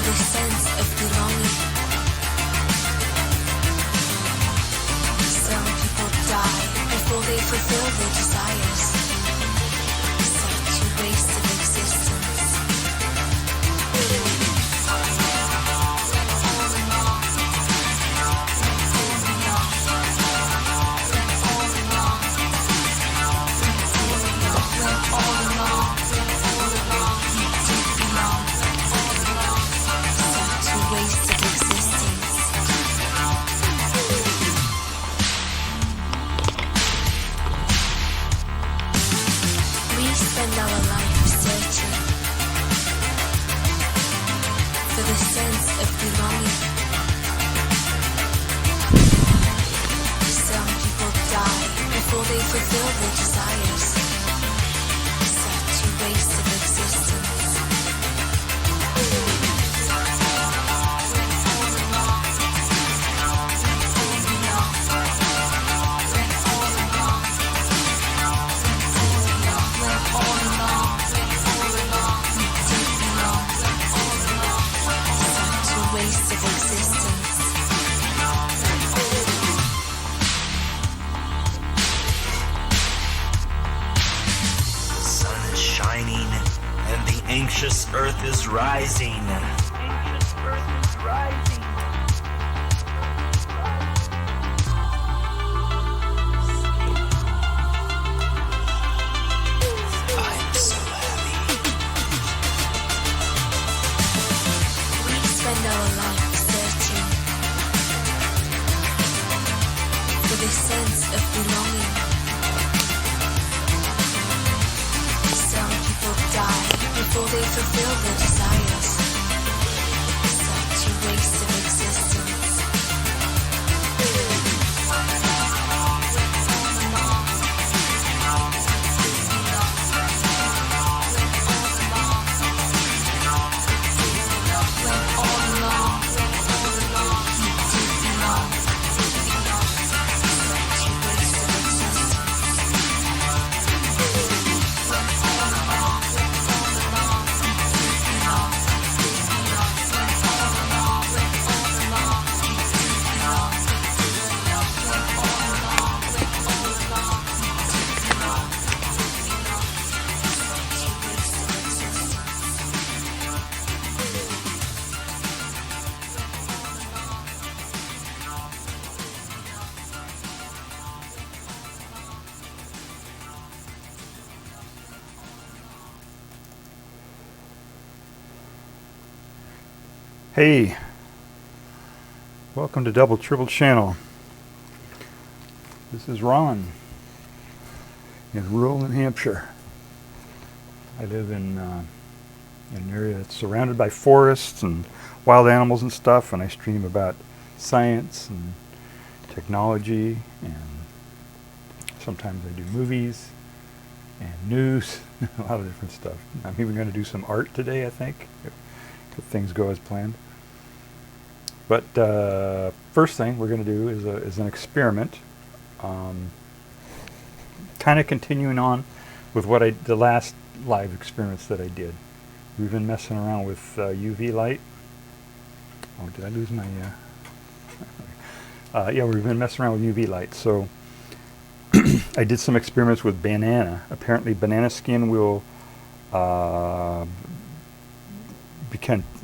for the sense of belonging. Some people die before they fulfill their desires. Such a waste of existence. Spend our life searching for the sense of belonging. Some people die before they fulfill their desires. Such a waste of existence. Waste of existence. The sun is shining and the anxious earth is rising. Anxious earth is rising. I'm so happy. We spend our life searching for the sense of belonging. Some people die before they fulfill their desires. Such a waste of existence. Hey, welcome to Double Triple Channel. This is Ron in rural New Hampshire. I live in an area that's surrounded by forests and wild animals and stuff, and I stream about science and technology, and sometimes I do movies and news, a lot of different stuff. I'm even going to do some art today, I think, if things go as planned. But first thing we're going to do is an experiment, kind of continuing on with the last live experiments that I did. We've been messing around with UV light. Oh, did I lose my? Yeah, we've been messing around with UV light. So I did some experiments with banana. Apparently, banana skin will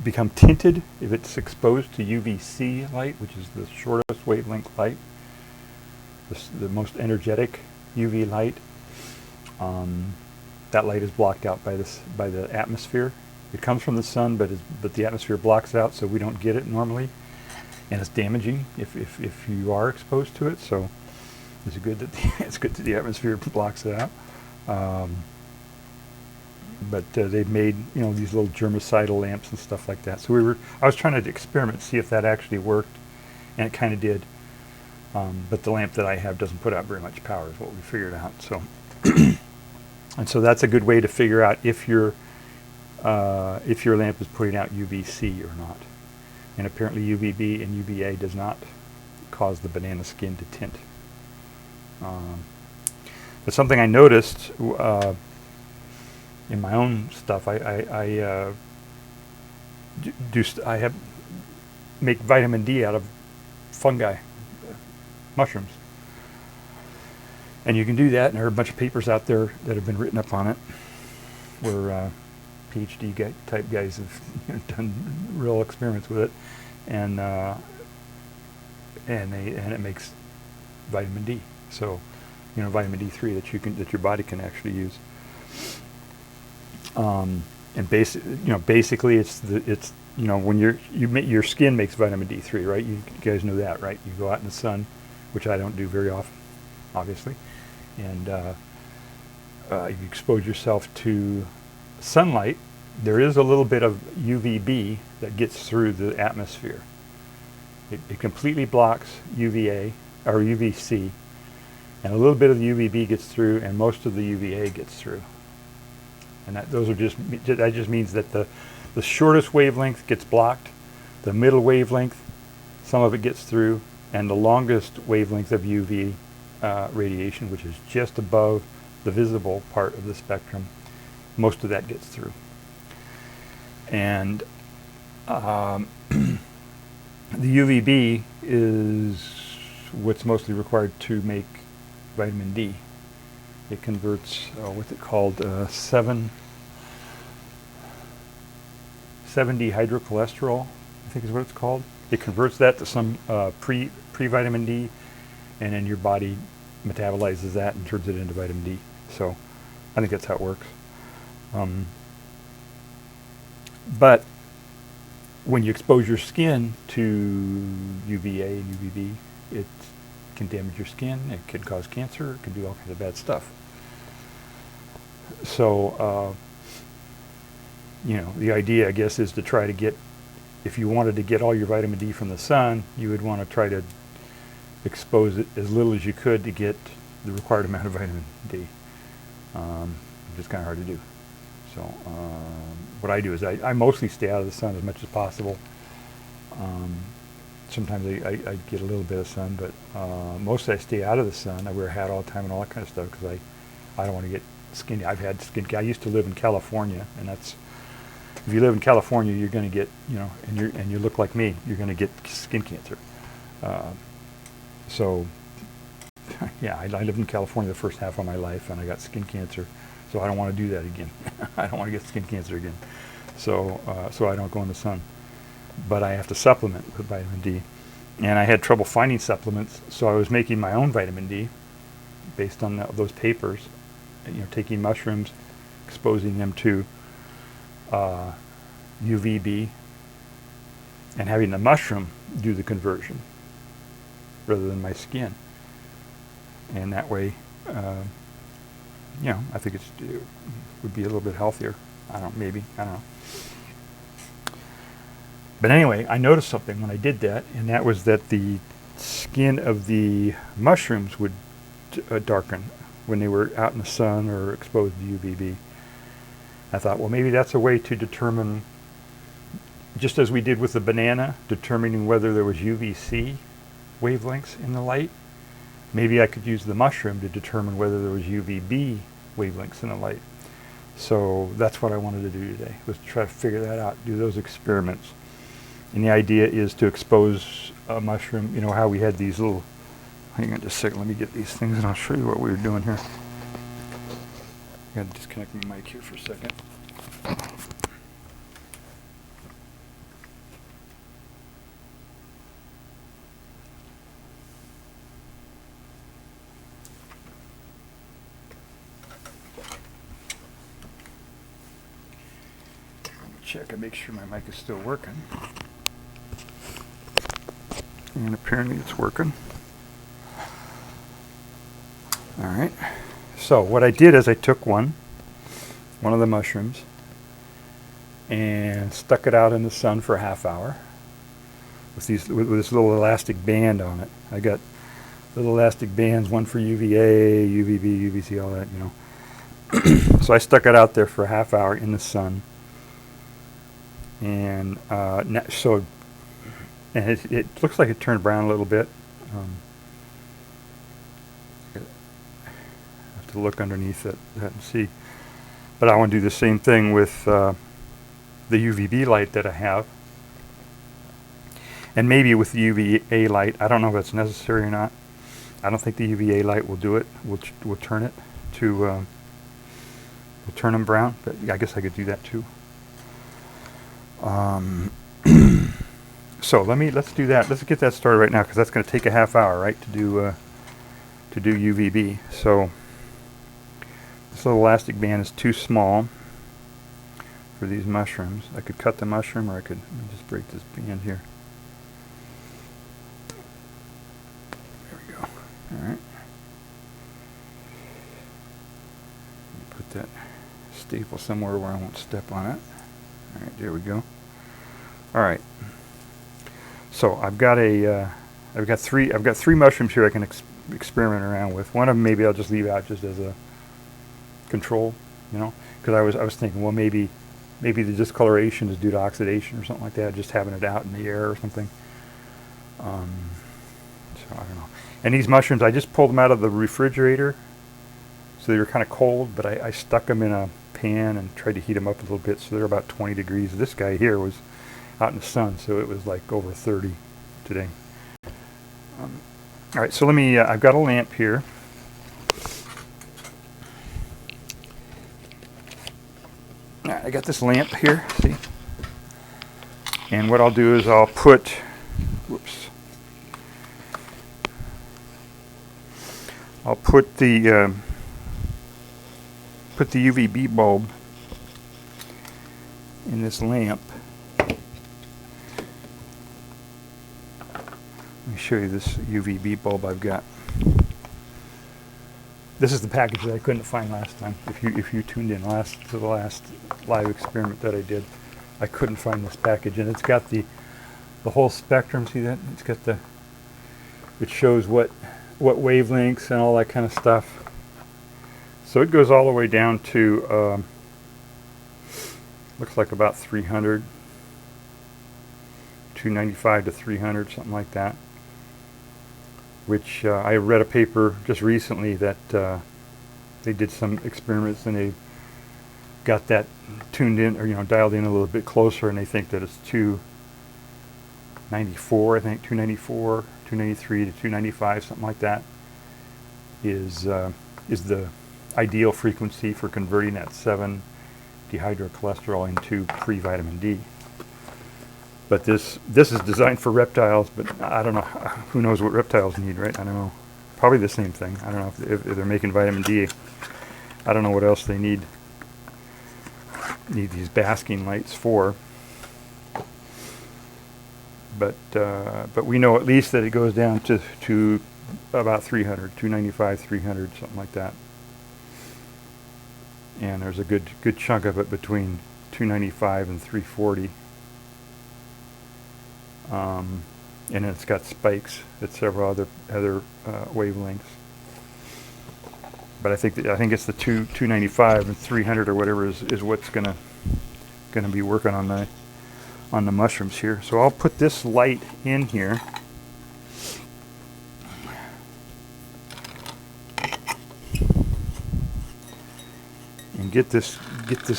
become tinted if it's exposed to UVC light, which is the shortest wavelength light, the most energetic UV light. That light is blocked out by the atmosphere. It comes from the sun, but the atmosphere blocks it out, so we don't get it normally, and it's damaging if you are exposed to it. So it's good that the atmosphere blocks it out. But they've made these little germicidal lamps and stuff like that. So I was trying to experiment, see if that actually worked, and it kind of did. But the lamp that I have doesn't put out very much power, is what we figured out. So, and so that's a good way to figure out if your lamp is putting out UVC or not. And apparently UVB and UVA does not cause the banana skin to tint. But something I noticed in my own stuff, I I have make vitamin D out of fungi, mushrooms. And you can do that, and there are a bunch of papers out there that have been written up on it, where PhD type guys have done real experiments with it, and it makes vitamin D. So, vitamin D3 that your body can actually use. And basically, it's when your skin makes vitamin D3, right? You guys know that, right? You go out in the sun, which I don't do very often, obviously, and you expose yourself to sunlight. There is a little bit of UVB that gets through the atmosphere. It completely blocks UVA or UVC, and a little bit of the UVB gets through, and most of the UVA gets through. And that just means that the shortest wavelength gets blocked, the middle wavelength, some of it gets through, and the longest wavelength of UV radiation, which is just above the visible part of the spectrum, most of that gets through. And the UVB is what's mostly required to make vitamin D. It converts what's it called, 7-dehydrocholesterol, I think is what it's called. It converts that to some pre-vitamin D, and then your body metabolizes that and turns it into vitamin D. So I think that's how it works. But when you expose your skin to UVA and UVB, it can damage your skin, it can cause cancer, it can do all kinds of bad stuff. So, the idea, I guess, is to try to get, if you wanted to get all your vitamin D from the sun, you would want to try to expose it as little as you could to get the required amount of vitamin D. Which is kind of hard to do. So what I do is I mostly stay out of the sun as much as possible. Sometimes I get a little bit of sun, but mostly I stay out of the sun. I wear a hat all the time and all that kind of stuff because I don't want to get skin. I've had skin. I used to live in California, and that's, if you live in California, you're going to get, and you look like me, you're going to get skin cancer. So yeah, I lived in California the first half of my life, and I got skin cancer. So I don't want to do that again. I don't want to get skin cancer again. So I don't go in the sun. But I have to supplement with vitamin D. And I had trouble finding supplements, so I was making my own vitamin D based on those papers. Taking mushrooms, exposing them to UVB, and having the mushroom do the conversion rather than my skin. And that way, I think it would be a little bit healthier. I don't know. But anyway, I noticed something when I did that, and that was that the skin of the mushrooms would darken when they were out in the sun or exposed to UVB. I thought, well, maybe that's a way to determine, just as we did with the banana, determining whether there was UVC wavelengths in the light. Maybe I could use the mushroom to determine whether there was UVB wavelengths in the light. So that's what I wanted to do today, was to try to figure that out, do those experiments. And the idea is to expose a mushroom, how we had these little, hang on just a second, let me get these things and I'll show you what we were doing here. I gotta disconnect my mic here for a second. Check and make sure my mic is still working. And apparently it's working. All right. So what I did is I took one of the mushrooms and stuck it out in the sun for a half hour with this little elastic band on it. I got little elastic bands, one for UVA, UVB, UVC, all that, So I stuck it out there for a half hour in the sun. And it looks like it turned brown a little bit. I have to look underneath it and see. But I want to do the same thing with the UVB light that I have. And maybe with the UVA light, I don't know if that's necessary or not. I don't think the UVA light will do it. Will turn it to, will turn them brown. But I guess I could do that too. So let's do that. Let's get that started right now, because that's going to take a half hour, right, to do UVB. So this little elastic band is too small for these mushrooms. I could cut the mushroom, or I could just break this band here. There we go. All right. Put that staple somewhere where I won't step on it. All right, there we go. All right. So I've got three mushrooms here I can experiment around with. One of them maybe I'll just leave out just as a control, you know, because I was thinking, well, maybe the discoloration is due to oxidation or something like that, just having it out in the air or something. So I don't know. And these mushrooms, I just pulled them out of the refrigerator, so they were kind of cold, but I stuck them in a pan and tried to heat them up a little bit, so they're about 20 degrees. This guy here was out in the sun, so it was like over 30 today. All right, so let me, I've got a lamp here. I got this lamp here, see? And what I'll do is I'll put, I'll put the UVB bulb in this lamp. Let me show you this UVB bulb I've got. This is the package that I couldn't find last time. If you tuned in to the last live experiment that I did, I couldn't find this package, and it's got the whole spectrum. See that? It's got it shows what wavelengths and all that kind of stuff. So it goes all the way down to looks like about 300, 295 to 300, something like that. Which I read a paper just recently that they did some experiments and they got that tuned in, or dialed in a little bit closer, and they think that it's 294, I think 294, 293 to 295, something like that, is the ideal frequency for converting that 7-dehydrocholesterol into pre-vitamin D. But this is designed for reptiles, but I don't know. Who knows what reptiles need, right? I don't know. Probably the same thing. I don't know if they're making vitamin D. I don't know what else they need these basking lights for. But we know at least that it goes down to about 300, 295, 300, something like that. And there's a good chunk of it between 295 and 340. And then it's got spikes at several other wavelengths. But I think it's the 295 and 300 or whatever is what's gonna be working on the mushrooms here. So I'll put this light in here. And get this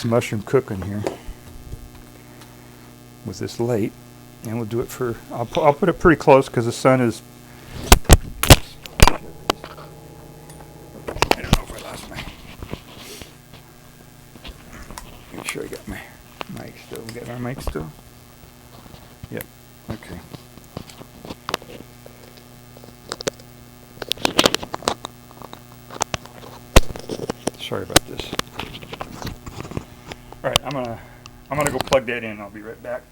mushroom cooking here with this light. And we'll do it for, I'll put it pretty close because the sun is, I don't know if I lost my, make sure I got my mic still. We got our mic still? Yep, okay. Sorry about this. All right, I'm gonna go plug that in. I'll be right back.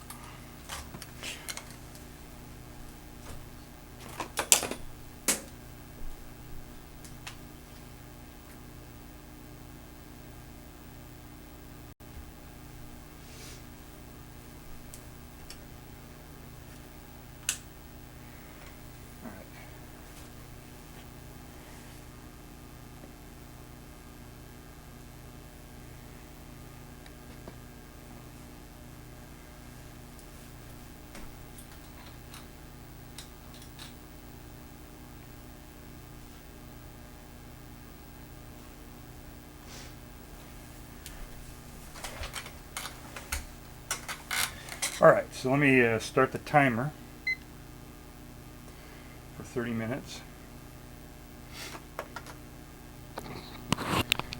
Alright, so let me start the timer for 30 minutes.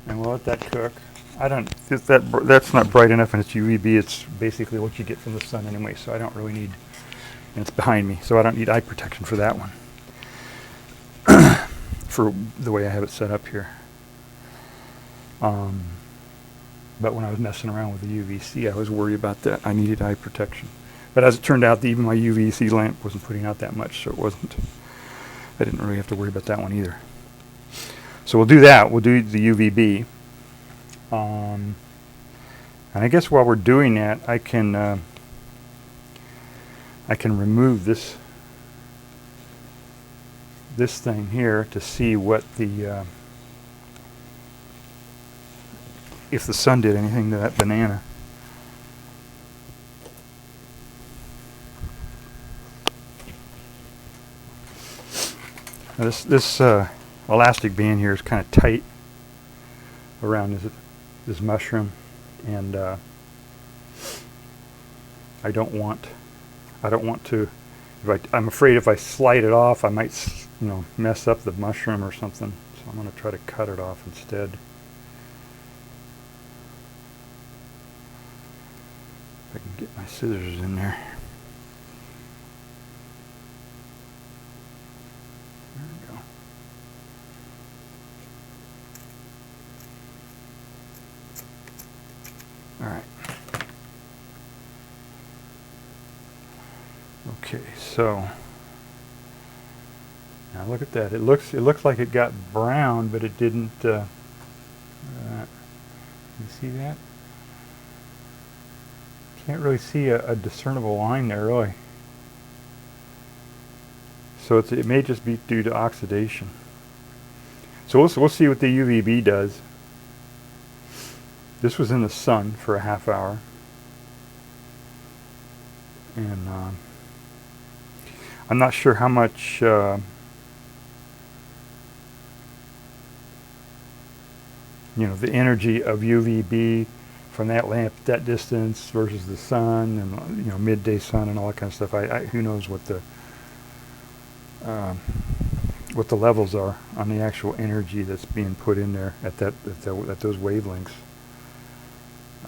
And we'll let that cook. I don't, that's not bright enough and it's UVB. It's basically what you get from the sun anyway, so I don't really need, and it's behind me, so I don't need eye protection for that one. For the way I have it set up here. But when I was messing around with the UVC, I was worried about that. I needed eye protection. But as it turned out, even my UVC lamp wasn't putting out that much, so it wasn't, I didn't really have to worry about that one either. So we'll do that. We'll do the UVB. And I guess while we're doing that, I can remove this thing here to see what the if the sun did anything to that banana. Now this elastic band here is kind of tight around this mushroom, and I don't want to. I'm afraid if I slide it off, I might mess up the mushroom or something. So I'm going to try to cut it off instead. If I can get my scissors in there. There we go. All right. Okay, so now look at that. It looks like it got brown, but it didn't. You see that? Can't really see a discernible line there, really. So it may just be due to oxidation. So we'll see what the UVB does. This was in the sun for a half hour, and I'm not sure how much the energy of UVB from that lamp at that distance versus the sun and midday sun and all that kind of stuff. Who knows what the levels are on the actual energy that's being put in there at those wavelengths.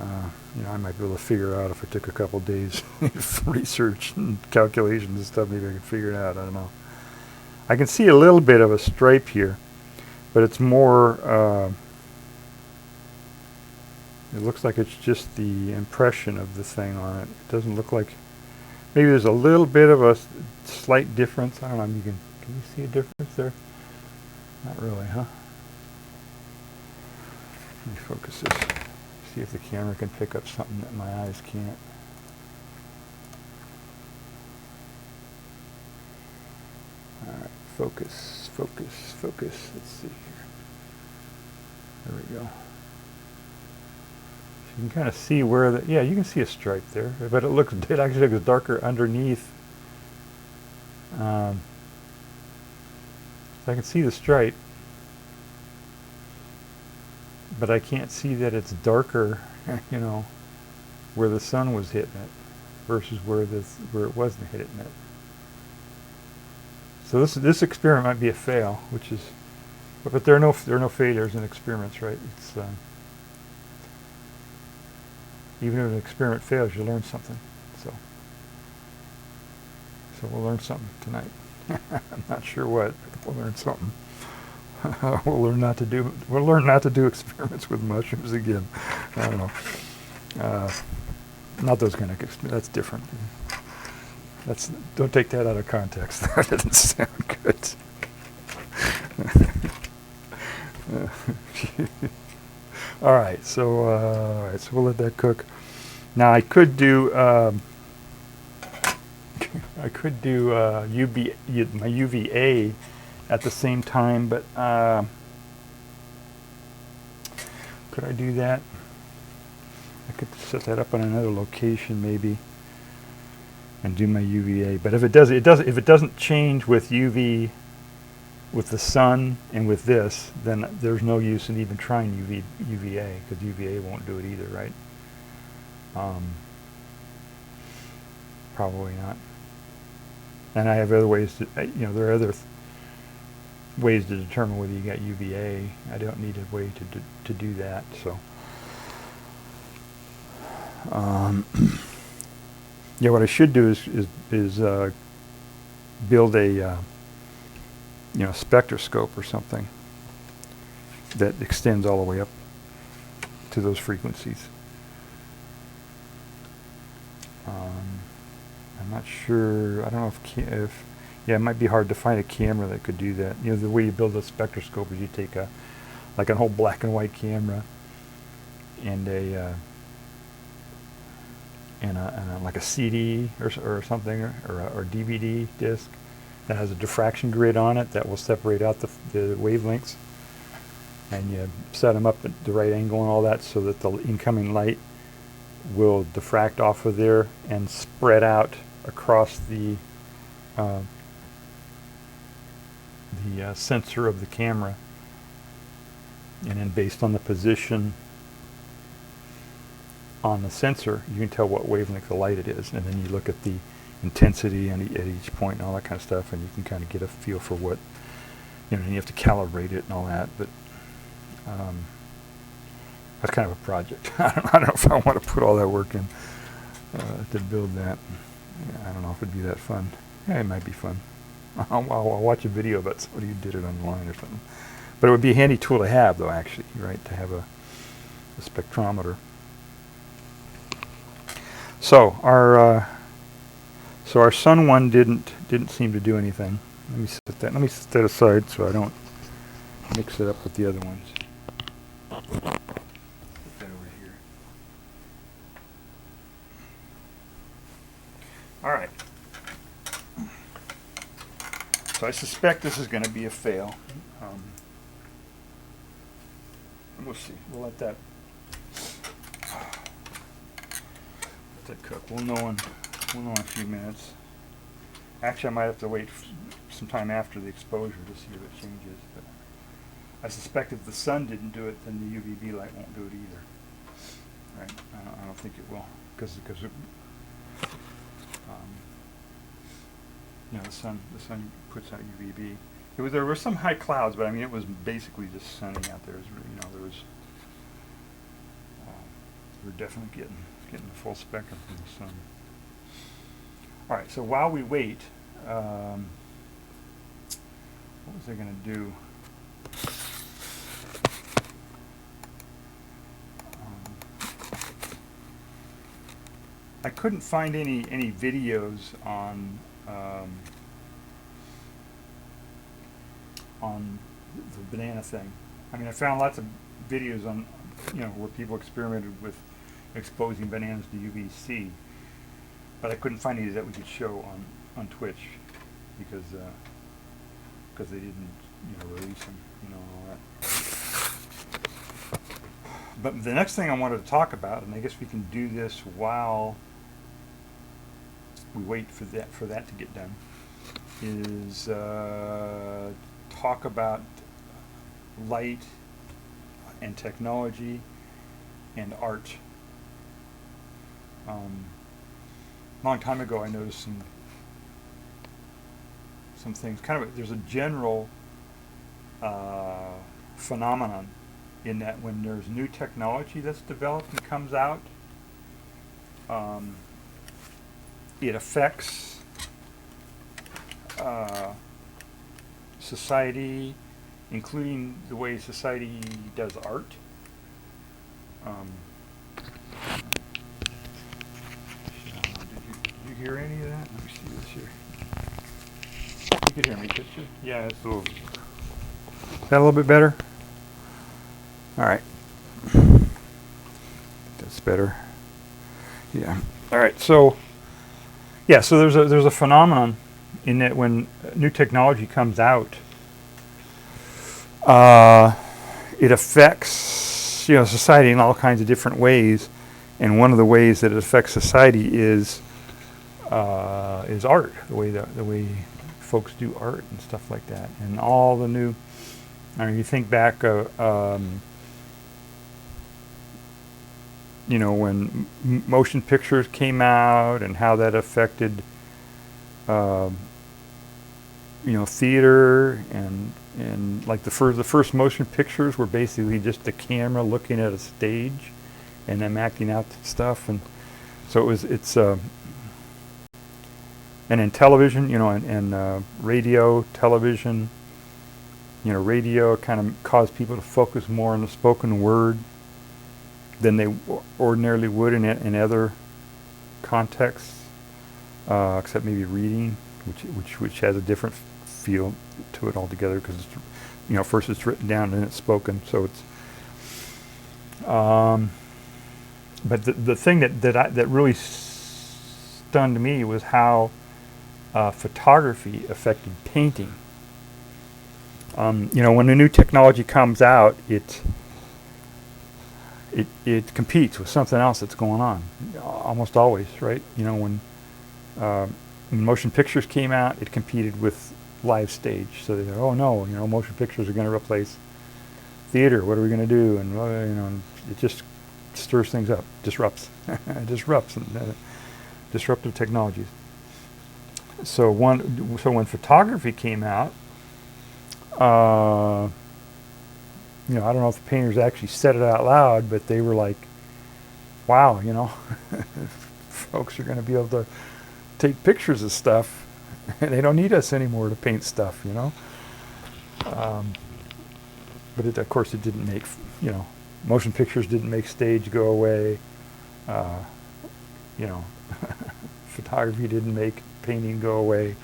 I might be able to figure it out if I took a couple days of research and calculations and stuff. Maybe I could figure it out. I don't know. I can see a little bit of a stripe here, but it's more. It looks like it's just the impression of the thing on it. It doesn't look like. Maybe there's a little bit of a slight difference. I don't know. Can you see a difference there? Not really, huh? Let me focus this. See if the camera can pick up something that my eyes can't. Alright, focus, focus, focus. Let's see here. There we go. So you can kind of see where you can see a stripe there, but it actually looks darker underneath. So I can see the stripe, but I can't see that it's darker, where the sun was hitting it versus where it wasn't hitting it. So this experiment might be a fail, but there are no failures in experiments, right? It's even if an experiment fails, you learn something. So we'll learn something tonight. I'm not sure what, but we'll learn something. We'll learn not to do experiments with mushrooms again. I don't know. Not those kind of experiments. That's different. Don't take that out of context. That doesn't sound good. All right, so we'll let that cook. Now I could do my UVA at the same time, but could I do that? I could set that up on another location maybe and do my UVA. But if it doesn't change with UV, with the sun and with this, then there's no use in even trying UVA, because UVA won't do it either, right? probably not. And I have other ways to, there are other ways to determine whether you got UVA. I don't need a way to do that. So, yeah, what I should do is build a spectroscope or something that extends all the way up to those frequencies. I'm not sure. I don't know if it might be hard to find a camera that could do that. The way you build a spectroscope is you take like an whole black and white camera and like a CD or something or DVD disc that has a diffraction grid on it that will separate out the wavelengths, and you set them up at the right angle and all that so that the incoming light will diffract off of there and spread out across the sensor of the camera, and then based on the position on the sensor you can tell what wavelength of light it is, and then you look at the intensity at each point and all that kind of stuff, and you can kind of get a feel for what, and you have to calibrate it and all that, but that's kind of a project. I don't know if I want to put all that work in to build that. Yeah, I don't know if it'd be that fun. Yeah, it might be fun. I'll watch a video about somebody who did it online or something. But it would be a handy tool to have, though, actually, right? To have a spectrometer. So our Sun one didn't seem to do anything. Let me set that aside so I don't mix it up with the other ones. Put that over here. All right. So I suspect this is going to be a fail. We'll see. We'll let that cook. We'll know in a few minutes. Actually, I might have to wait some time after the exposure to see if it changes. But I suspect if the sun didn't do it, then the UVB light won't do it either. Right? I don't think it will, because the sun puts out UVB. There were some high clouds, but I mean it was basically just sunny out there. We're definitely getting the full spectrum from the sun. All right, so while we wait, what was I going to do? I couldn't find any videos on the banana thing. I mean, I found lots of videos on, where people experimented with exposing bananas to UVC, but I couldn't find any that we could show on Twitch because they didn't, release them, and all that. But the next thing I wanted to talk about, and I guess we can do this while we wait for that to get done, is talk about light and technology and art. A long time ago, I noticed some things. There's a general phenomenon in that when there's new technology that's developed and comes out, it affects society, including the way society does art. Did you hear any of that? Let me see this here. You could hear me, could you? Yeah, it's a little. Is that a little bit better? All right. That's better. Yeah. All right. So, yeah. So there's a phenomenon in that when new technology comes out, it affects society in all kinds of different ways, and one of the ways that it affects society is art, the way folks do art and stuff like that, and all the new. I mean, you think back, when motion pictures came out and how that affected, theater and like the first motion pictures were basically just the camera looking at a stage and them acting out stuff, and so it's and in television, and radio, television, radio kind of caused people to focus more on the spoken word than they ordinarily would in other contexts, except maybe reading, which has a different feel to it altogether, because it's, first it's written down and then it's spoken. So it's, but the thing that really stunned me was how photography affected painting. When a new technology comes out, it competes with something else that's going on, almost always, right? When motion pictures came out, it competed with live stage. So they go, oh no, motion pictures are going to replace theater. What are we going to do? And it just stirs things up, disrupts, and disruptive technologies. So when photography came out, I don't know if the painters actually said it out loud, but they were like, wow, folks are going to be able to take pictures of stuff, and they don't need us anymore to paint stuff, But of course it didn't make, motion pictures didn't make stage go away. Photography didn't make painting go away.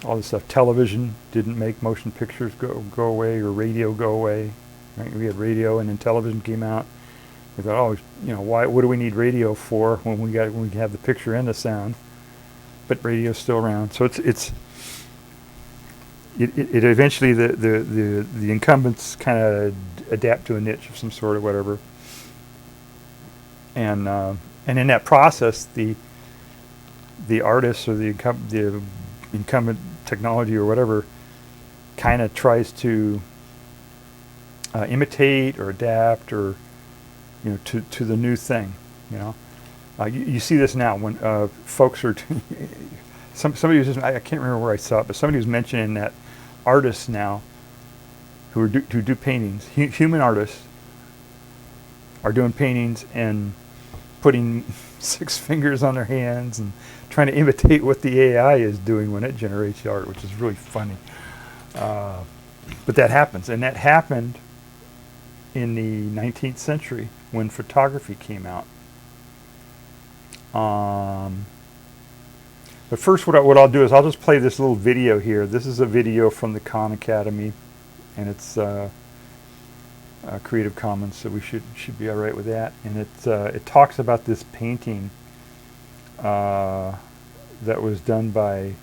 All this stuff. Television didn't make motion pictures go away, or radio go away. Right? We had radio, and then television came out. We thought, what do we need radio for when we have the picture and the sound? But radio's still around. So it eventually the incumbents kind of adapt to a niche of some sort or whatever. And in that process, the artist or the incumbent technology or whatever kind of tries to imitate or adapt or to the new thing. You see this now when folks are somebody was I can't remember where I saw it, but somebody was mentioning that artists now who do paintings, human artists, are doing paintings and putting 6 fingers on their hands and trying to imitate what the AI is doing when it generates the art, which is really funny. But that happens, and that happened in the 19th century when photography came out. But first, what I'll do is I'll just play this little video here. This is a video from the Khan Academy, and it's Creative Commons, so we should be all right with that. And it talks about this painting that was done by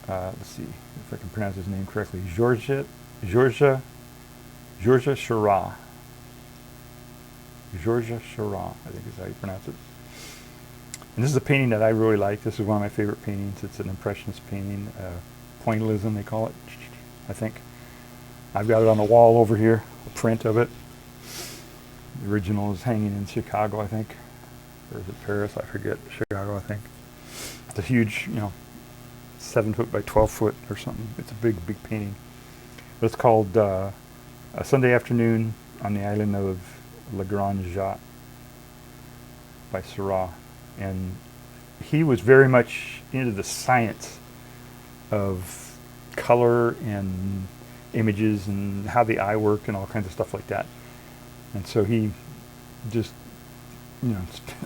let's see if I can pronounce his name correctly. Georges Seurat. Georges Seurat, I think is how you pronounce it. And this is a painting that I really like. This is one of my favorite paintings. It's an impressionist painting, pointillism they call it, I think. I've got it on the wall over here, a print of it. The original is hanging in Chicago, I think. Or is it Paris? I forget. Chicago, I think. It's a huge, 7 foot by 12 foot or something. It's a big, big painting. But it's called A Sunday Afternoon on the Island of Le Grand Jatte by Seurat. And he was very much into the science of color and images and how the eye worked and all kinds of stuff like that. And so he just,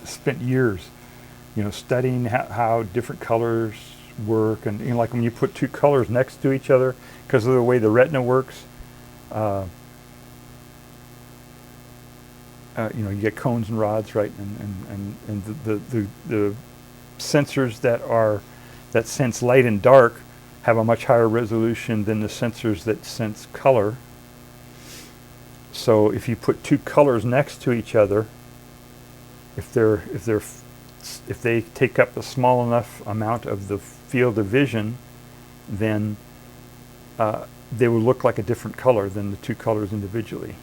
spent years, studying how different colors work. And like when you put 2 colors next to each other, because of the way the retina works, you get cones and rods, right? And the sensors that sense light and dark have a much higher resolution than the sensors that sense color. So if you put 2 colors next to each other, if they take up a small enough amount of the field of vision, then they will look like a different color than the 2 colors individually.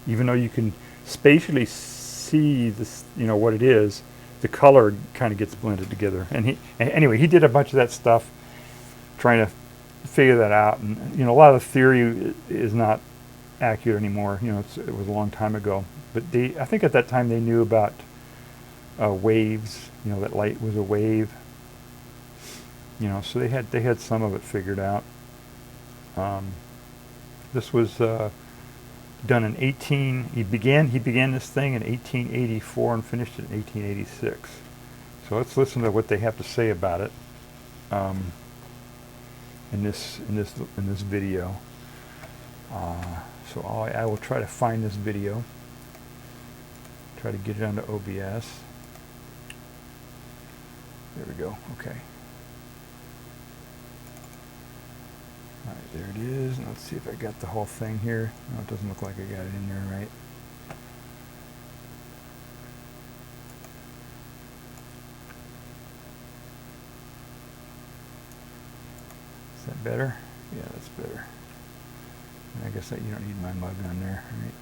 Even though you can spatially see this, what it is, the color kind of gets blended together. And anyway, he did a bunch of that stuff trying to figure that out. And, a lot of the theory is not accurate anymore. It was a long time ago. But I think at that time they knew about waves, that light was a wave. So they had some of it figured out. This was done in he began this thing in 1884 and finished it in 1886. So let's listen to what they have to say about it in this video. So I will try to find this video, try to get it onto OBS. There we go. Okay. All right, there it is. Let's see if I got the whole thing here. No, it doesn't look like I got it in there right. Is that better? Yeah, that's better. And I guess that you don't need my mug on there, right?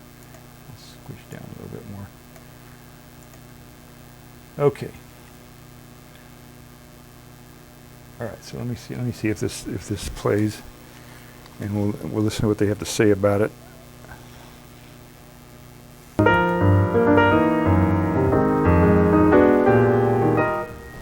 I'll squish down a little bit more. Okay. All right, so let me see if this plays, and we'll listen to what they have to say about it.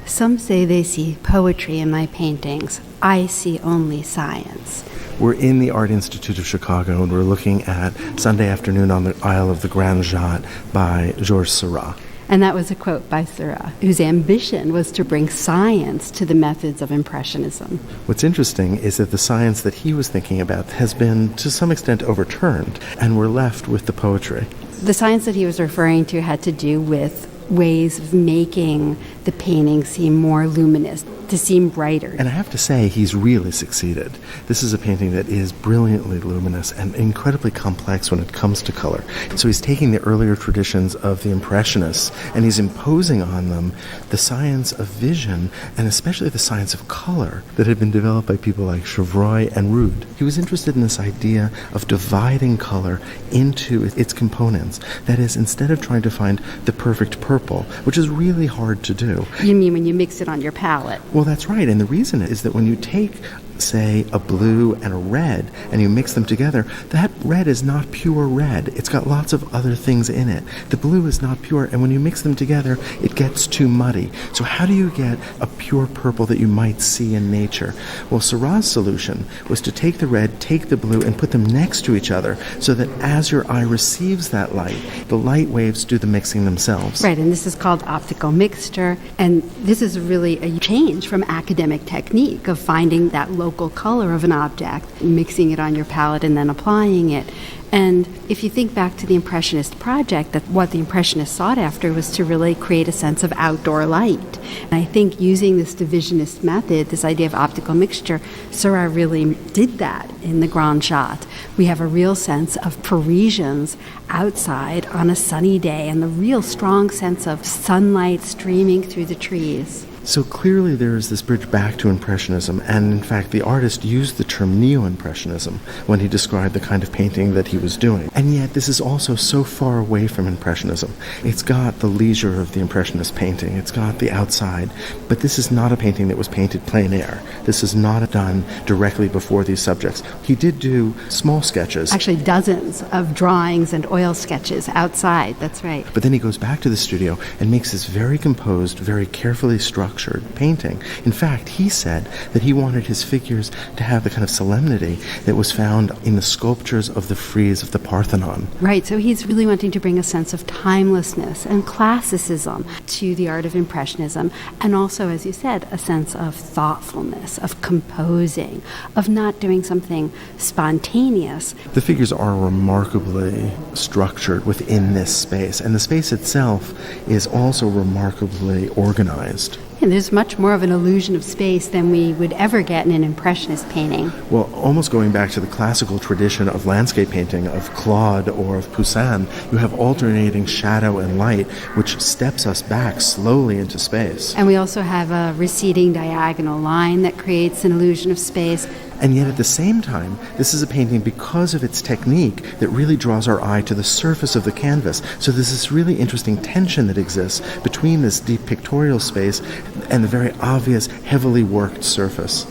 Some say they see poetry in my paintings. I see only science. We're in the Art Institute of Chicago, and we're looking at Sunday Afternoon on the Isle of the Grand Jatte by Georges Seurat. And that was a quote by Seurat, whose ambition was to bring science to the methods of Impressionism. What's interesting is that the science that he was thinking about has been, to some extent, overturned, and we're left with the poetry. The science that he was referring to had to do with ways of making the painting seem more luminous, to seem brighter. And I have to say, he's really succeeded. This is a painting that is brilliantly luminous and incredibly complex when it comes to color. So he's taking the earlier traditions of the Impressionists and he's imposing on them the science of vision and especially the science of color that had been developed by people like Chevroy and Rude. He was interested in this idea of dividing color into its components. That is, instead of trying to find the perfect purple, which is really hard to do. You mean when you mix it on your palette? Well, that's right. And the reason is that when you take, say, a blue and a red and you mix them together, that red is not pure red. It's got lots of other things in it. The blue is not pure, and when you mix them together, it gets too muddy. So how do you get a pure purple that you might see in nature? Well, Seurat's solution was to take the red, take the blue, and put them next to each other so that as your eye receives that light, the light waves do the mixing themselves. Right, and this is called optical mixture, and this is really a change from academic technique of finding that local color of an object, mixing it on your palette and then applying it. And if you think back to the Impressionist project, that what the Impressionists sought after was to really create a sense of outdoor light. And I think using this divisionist method, this idea of optical mixture, Seurat really did that in the Grand Jatte. We have a real sense of Parisians outside on a sunny day and the real strong sense of sunlight streaming through the trees. So clearly there is this bridge back to Impressionism, and in fact the artist used the term neo-Impressionism when he described the kind of painting that he was doing. And yet this is also so far away from Impressionism. It's got the leisure of the Impressionist painting, it's got the outside, but this is not a painting that was painted plein air. This is not done directly before these subjects. He did do small sketches. Actually dozens of drawings and oil sketches outside, that's right. But then he goes back to the studio and makes this very composed, very carefully structured painting. In fact, he said that he wanted his figures to have the kind of solemnity that was found in the sculptures of the frieze of the Parthenon. Right, so he's really wanting to bring a sense of timelessness and classicism to the art of Impressionism, and also, as you said, a sense of thoughtfulness, of composing, of not doing something spontaneous. The figures are remarkably structured within this space, and the space itself is also remarkably organized. And there's much more of an illusion of space than we would ever get in an Impressionist painting. Well, almost going back to the classical tradition of landscape painting, of Claude or of Poussin, you have alternating shadow and light, which steps us back slowly into space. And we also have a receding diagonal line that creates an illusion of space. And yet at the same time, this is a painting, because of its technique, that really draws our eye to the surface of the canvas. So there's this really interesting tension that exists between this deep pictorial space and the very obvious, heavily worked surface.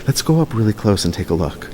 Let's go up really close and take a look.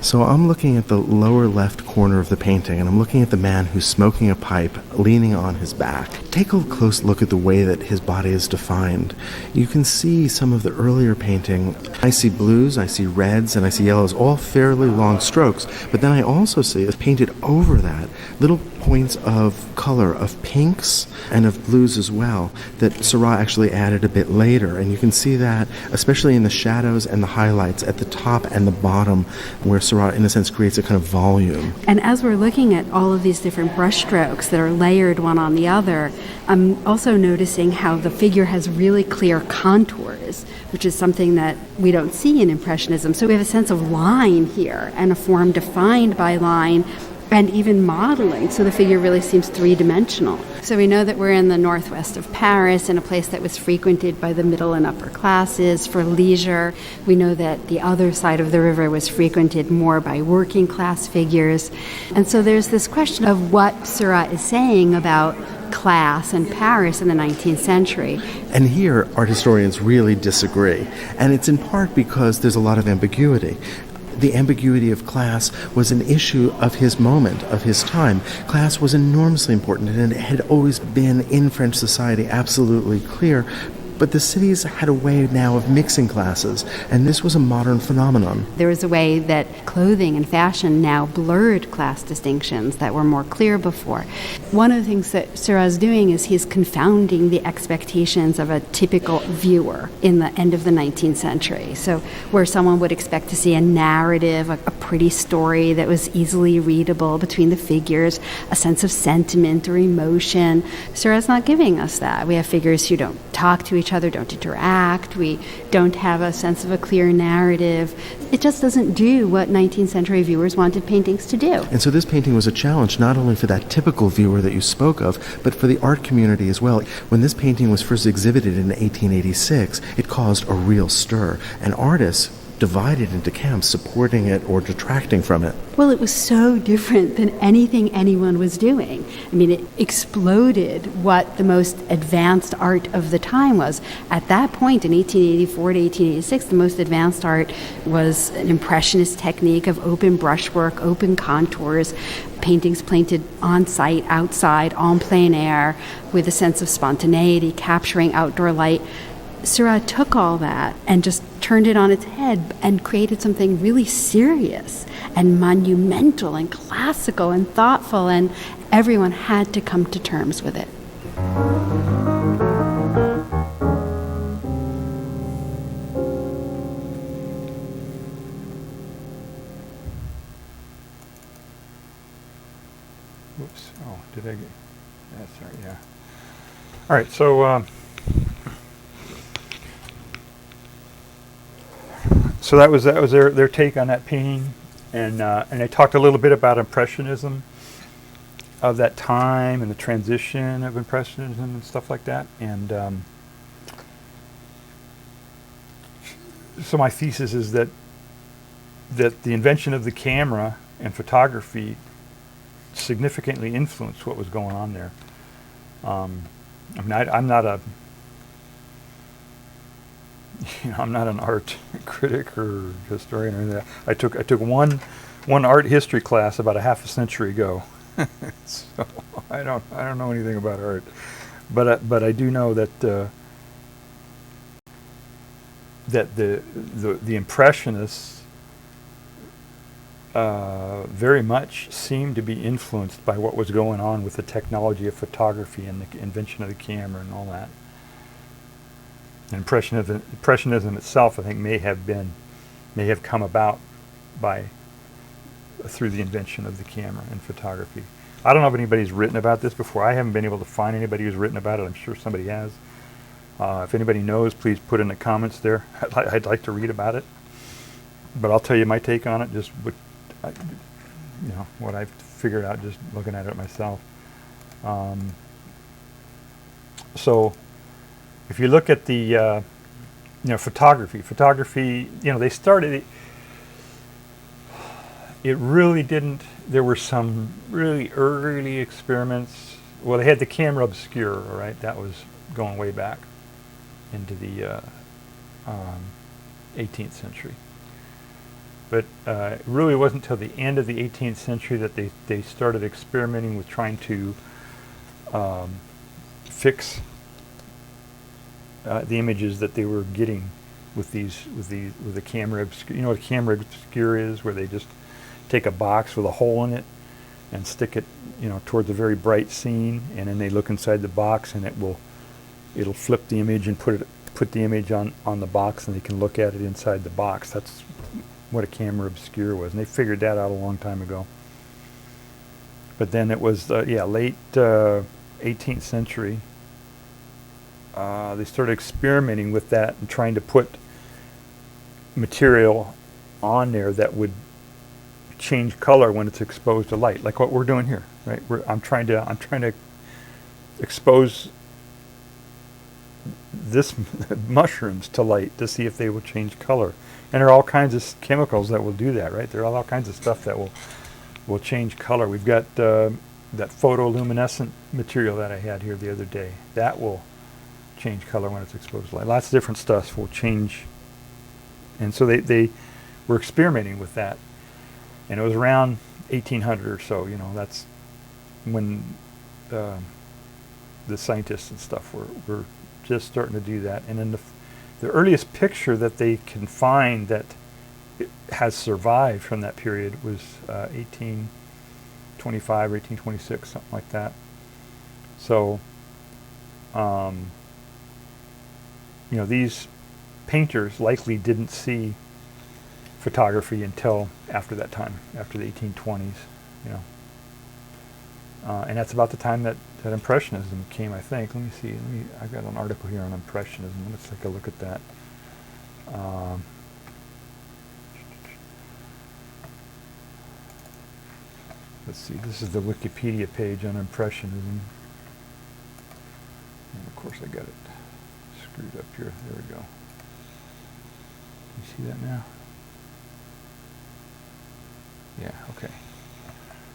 So I'm looking at the lower left corner of the painting, and I'm looking at the man who's smoking a pipe, leaning on his back. Take a close look at the way that his body is defined. You can see some of the earlier painting. I see blues, I see reds, and I see yellows, all fairly long strokes. But then I also see, painted over that, little points of color, of pinks and of blues as well, that Seurat actually added a bit later. And you can see that, especially in the shadows and the highlights at the top and the bottom, where Seurat, in a sense, creates a kind of volume. And as we're looking at all of these different brush strokes that are layered one on the other, I'm also noticing how the figure has really clear contours, which is something that we don't see in Impressionism. So we have a sense of line here and a form defined by line and even modeling, so the figure really seems three-dimensional. So we know that we're in the northwest of Paris, in a place that was frequented by the middle and upper classes for leisure. We know that the other side of the river was frequented more by working class figures. And so there's this question of what Seurat is saying about class in Paris in the 19th century. And here, art historians really disagree. And it's in part because there's a lot of ambiguity. The ambiguity of class was an issue of his moment, of his time. Class was enormously important, and it had always been in French society absolutely clear. But the cities had a way now of mixing classes, and this was a modern phenomenon. There was a way that clothing and fashion now blurred class distinctions that were more clear before. One of the things that Seurat is doing is he's confounding the expectations of a typical viewer in the end of the 19th century. So where someone would expect to see a narrative, a pretty story that was easily readable between the figures, a sense of sentiment or emotion, Seurat's not giving us that. We have figures who don't talk to each other, don't interact, we don't have a sense of a clear narrative. It just doesn't do what 19th century viewers wanted paintings to do. And so this painting was a challenge not only for that typical viewer that you spoke of, but for the art community as well. When this painting was first exhibited in 1886, it caused a real stir, and artists divided into camps, supporting it or detracting from it. Well, it was so different than anything anyone was doing. I mean, it exploded what the most advanced art of the time was. At that point, in 1884 to 1886, the most advanced art was an impressionist technique of open brushwork, open contours, paintings painted on site, outside, en plein air, with a sense of spontaneity, capturing outdoor light. Seurat took all that and just turned it on its head and created something really serious and monumental and classical and thoughtful, and everyone had to come to terms with it. Whoops. Oh, did I get... That's right, yeah. All right, so... So that was their take on that painting, and they talked a little bit about Impressionism of that time and the transition of Impressionism and stuff like that. And so my thesis is that the invention of the camera and photography significantly influenced what was going on there. I mean, I'm not a I'm not an art critic or historian or anything. I took one art history class about a half a century ago, so I don't know anything about art, but I do know that the Impressionists very much seemed to be influenced by what was going on with the technology of photography and the invention of the camera and all that. Impressionism itself, I think, may have come about through the invention of the camera and photography. I don't know if anybody's written about this before. I haven't been able to find anybody who's written about it. I'm sure somebody has. If anybody knows, please put in the comments there. I'd like to read about it. But I'll tell you my take on it, just what I've figured out just looking at it myself. So if you look at the Photography, they started it. It really didn't. There were some really early experiments. Well, they had the camera obscura, right? That was going way back into the 18th century. But it really wasn't until the end of the 18th century that they started experimenting with trying to fix the images that they were getting with the camera obscura. You know what a camera obscura is, where they just take a box with a hole in it and stick it, towards a very bright scene, and then they look inside the box, and it'll flip the image and put the image on the box, and they can look at it inside the box. That's what a camera obscura was, and they figured that out a long time ago. But then it was late 18th century. They started experimenting with that and trying to put material on there that would change color when it's exposed to light, like what we're doing here, right? I'm trying to expose this mushrooms to light to see if they will change color. And there are all kinds of chemicals that will do that, right? There are all kinds of stuff that will change color. We've got that photoluminescent material that I had here the other day. That will change color when it's exposed to light. Lots of different stuff will change. And so they were experimenting with that. And it was around 1800 or so, that's when the scientists and stuff were just starting to do that. And then the earliest picture that they can find that has survived from that period was 1825 or 1826, something like that. So, these painters likely didn't see photography until after that time, after the 1820s, and that's about the time that Impressionism came, I think. Let me see. I've got an article here on Impressionism. Let's take a look at that. Let's see. This is the Wikipedia page on Impressionism, and of course I got it screwed up here. There we go. You see that now? Yeah, okay.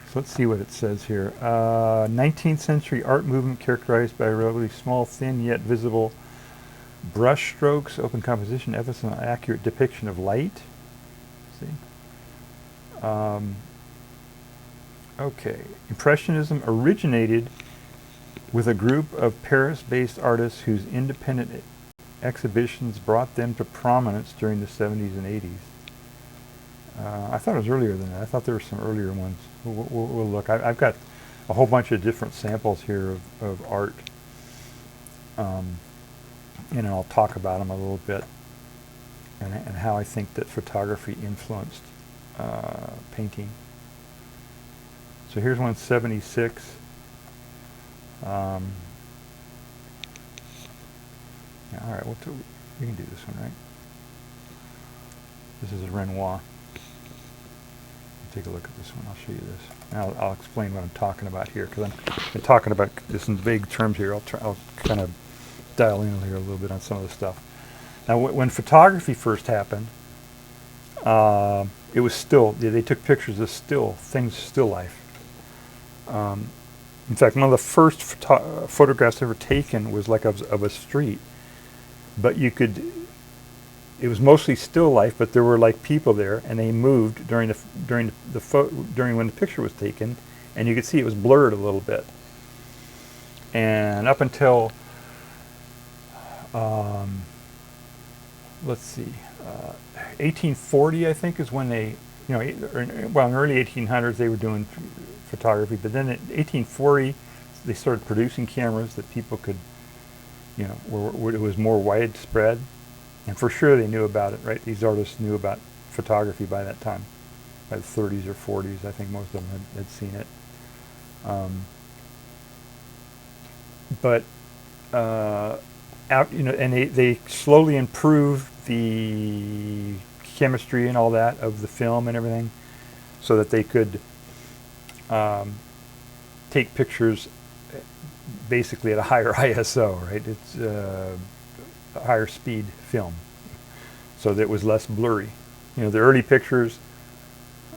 So let's see what it says here. 19th century art movement characterized by a relatively small, thin, yet visible brush strokes, open composition, emphasis on accurate depiction of light. See? Okay. Impressionism originated with a group of Paris-based artists whose independent exhibitions brought them to prominence during the 70s and 80s. I thought it was earlier than that. I thought there were some earlier ones. We'll look. I've got a whole bunch of different samples here of art, and I'll talk about them a little bit, and how I think that photography influenced painting. So here's 176. Yeah, all right, we can do this one, right? This is a Renoir. Take a look at this one. I'll show you this. And I'll explain what I'm talking about here, because I've been talking about this in vague terms here. I'll kind of dial in here a little bit on some of the stuff. Now, when photography first happened, it was still, they took pictures of still life. In fact, one of the first photographs ever taken was like of a street, but it was mostly still life, but there were like people there, and they moved during when the picture was taken, and you could see it was blurred a little bit. And up until let's see, 1840, I think, is when they, in the early 1800s they were doing photography, but then in 1840 they started producing cameras that people could, where it was more widespread. And for sure they knew about it, right? These artists knew about photography by that time, by the 30s or 40s. I think most of them had seen it. And they slowly improved the chemistry and all that of the film and everything, so that they could take pictures basically at a higher ISO, right? It's a higher speed film, so that it was less blurry. The early pictures,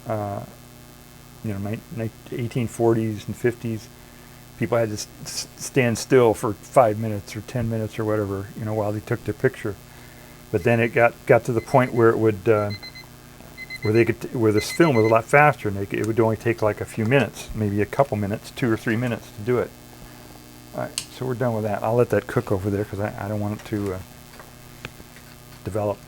1840s and 50s, people had to stand still for 5 minutes or 10 minutes or whatever, while they took their picture. But then it got to the point where it would, where this film was a lot faster, and it would only take like a few minutes, maybe a couple minutes, 2 or 3 minutes to do it. All right, so we're done with that. I'll let that cook over there because I don't want it to develop.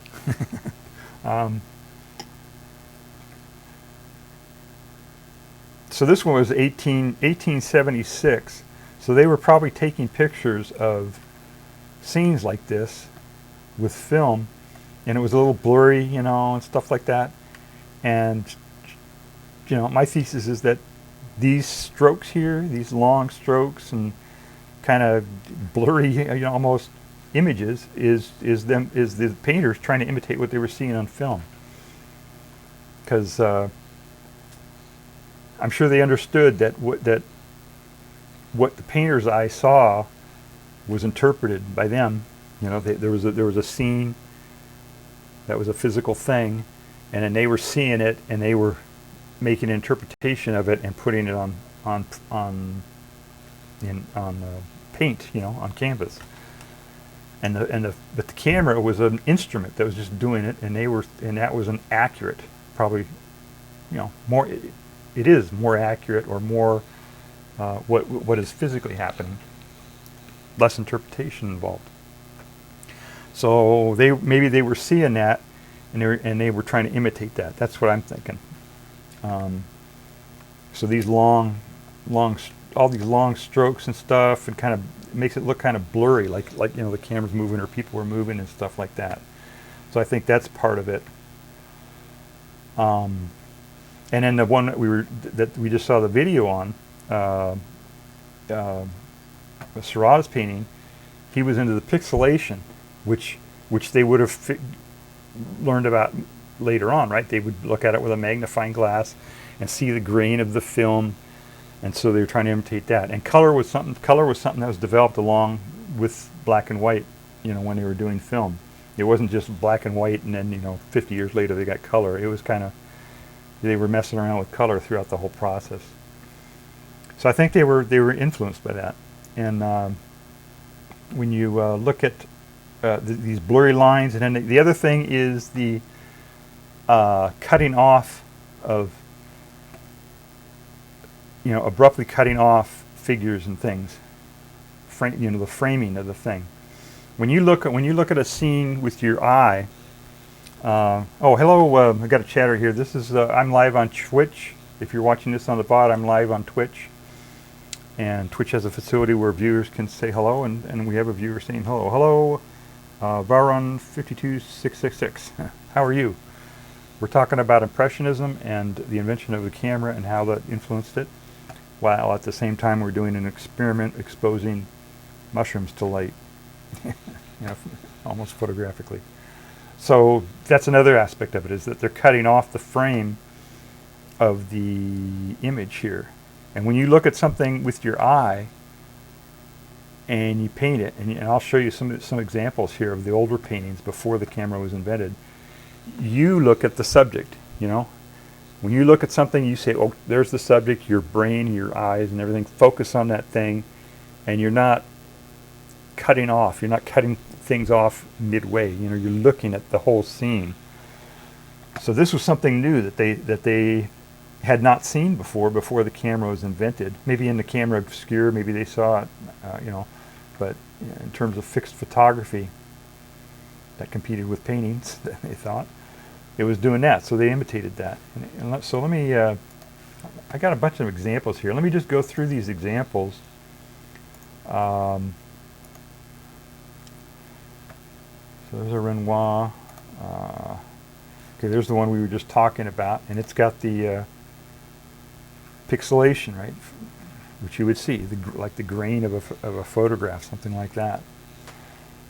So this one was 1876. So they were probably taking pictures of scenes like this with film, and it was a little blurry, and stuff like that. And, my thesis is that these strokes here, these long strokes and kind of blurry, almost images, is the painters trying to imitate what they were seeing on film. Because I'm sure they understood that what the painter's eye saw was interpreted by them. There was a scene that was a physical thing, and then they were seeing it, and they were making an interpretation of it and putting it on paint, on canvas. But the camera was an instrument that was just doing it, and that was an accurate, probably, more. It is more accurate, or more what is physically happening. Less interpretation involved. So maybe they were seeing that, and they were trying to imitate that. That's what I'm thinking. So these all these long strokes and stuff, and kind of makes it look kind of blurry, like the camera's moving or people were moving and stuff like that. So I think that's part of it. And then the one that we just saw the video on, Serrata's painting, he was into the pixelation, which they would have learned about later on, right? They would look at it with a magnifying glass and see the grain of the film, and so they were trying to imitate that. And color was something that was developed along with black and white, when they were doing film. It wasn't just black and white, and then 50 years later they got color. It was kind of, they were messing around with color throughout the whole process. So I think they were influenced by that. And when you look at these blurry lines, and then the other thing is the cutting off of, abruptly cutting off figures and things, the framing of the thing. When you look at a scene with your eye. Oh, hello! I got a chatter here. This is I'm live on Twitch. If you're watching this on the bot, I'm live on Twitch. And Twitch has a facility where viewers can say hello, and we have a viewer saying hello. Hello, Varon52666. How are you? We're talking about Impressionism and the invention of the camera and how that influenced it, while at the same time we're doing an experiment exposing mushrooms to light, almost photographically. So that's another aspect of it, is that they're cutting off the frame of the image here. And when you look at something with your eye and you paint it, and I'll show you some examples here of the older paintings before the camera was invented, you look at the subject, When you look at something, you say, oh, there's the subject, your brain, your eyes and everything focus on that thing, and you're not cutting off, you're not cutting things off midway, you're looking at the whole scene. So this was something new that they had not seen before the camera was invented. Maybe in the camera obscure, maybe they saw it, but in terms of fixed photography that competed with paintings, they thought it was doing that, so they imitated that. So let me, I got a bunch of examples here. Let me just go through these examples. So there's a Renoir. Okay, there's the one we were just talking about, and it's got the pixelation, right, which you would see, like the grain of a photograph, something like that.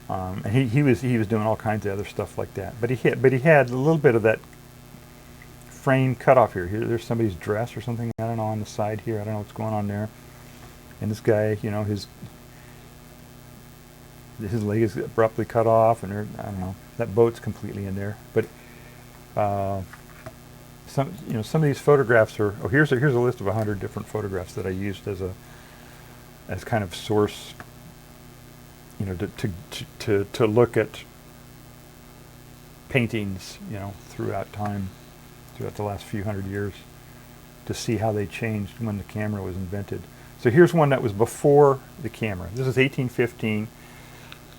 And he was doing all kinds of other stuff like that. But he had a little bit of that frame cut off here. There's somebody's dress or something, I don't know, on the side here. I don't know what's going on there. And this guy, his leg is abruptly cut off, and I don't know, that boat's completely in there. But some of these photographs are. Oh, here's a list of 100 different photographs that I used as kind of source. To look at paintings, throughout time, throughout the last few hundred years, to see how they changed when the camera was invented. So here's one that was before the camera. This is 1815.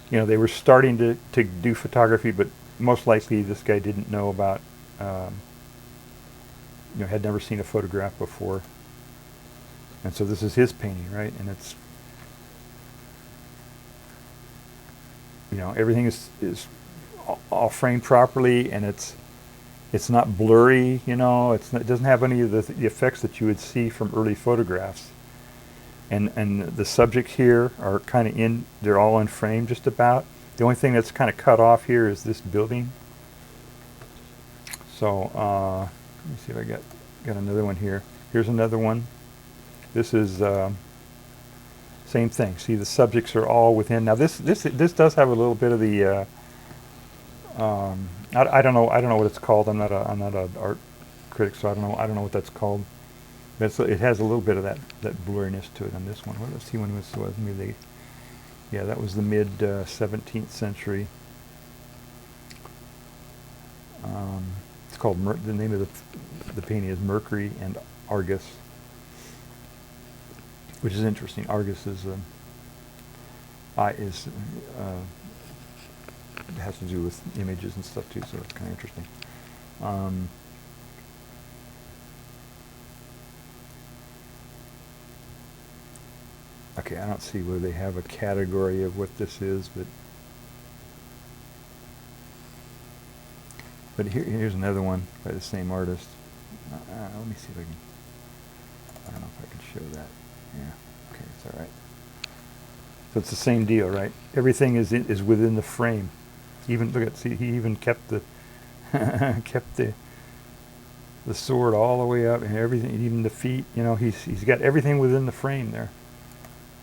They were starting to do photography, but most likely this guy didn't know about, had never seen a photograph before. And so this is his painting, right? And it's, everything is all framed properly, and it's not blurry, it doesn't have any of the effects that you would see from early photographs. And the subjects here are kind of they're all in frame just about. The only thing that's kind of cut off here is this building. So let me see if I got another one here. Here's another one. This is same thing. See, the subjects are all within. Now this does have a little bit of the I don't know what it's called. I'm not an art critic, so I don't know what that's called. But it has a little bit of that blurriness to it on this one. Let's see when this was. Maybe that was the mid 17th century. It's called the name of the painting is Mercury and Argus, which is interesting. Argus is it has to do with images and stuff too, so it's kind of interesting. Okay, I don't see where they have a category of what this is, but here's another one by the same artist. Let me see if I can. I don't know if I can show that. Yeah. Okay, it's all right. So it's the same deal, right? Everything is within the frame. Even he even kept the kept the sword all the way up, and everything, even the feet. He's got everything within the frame there.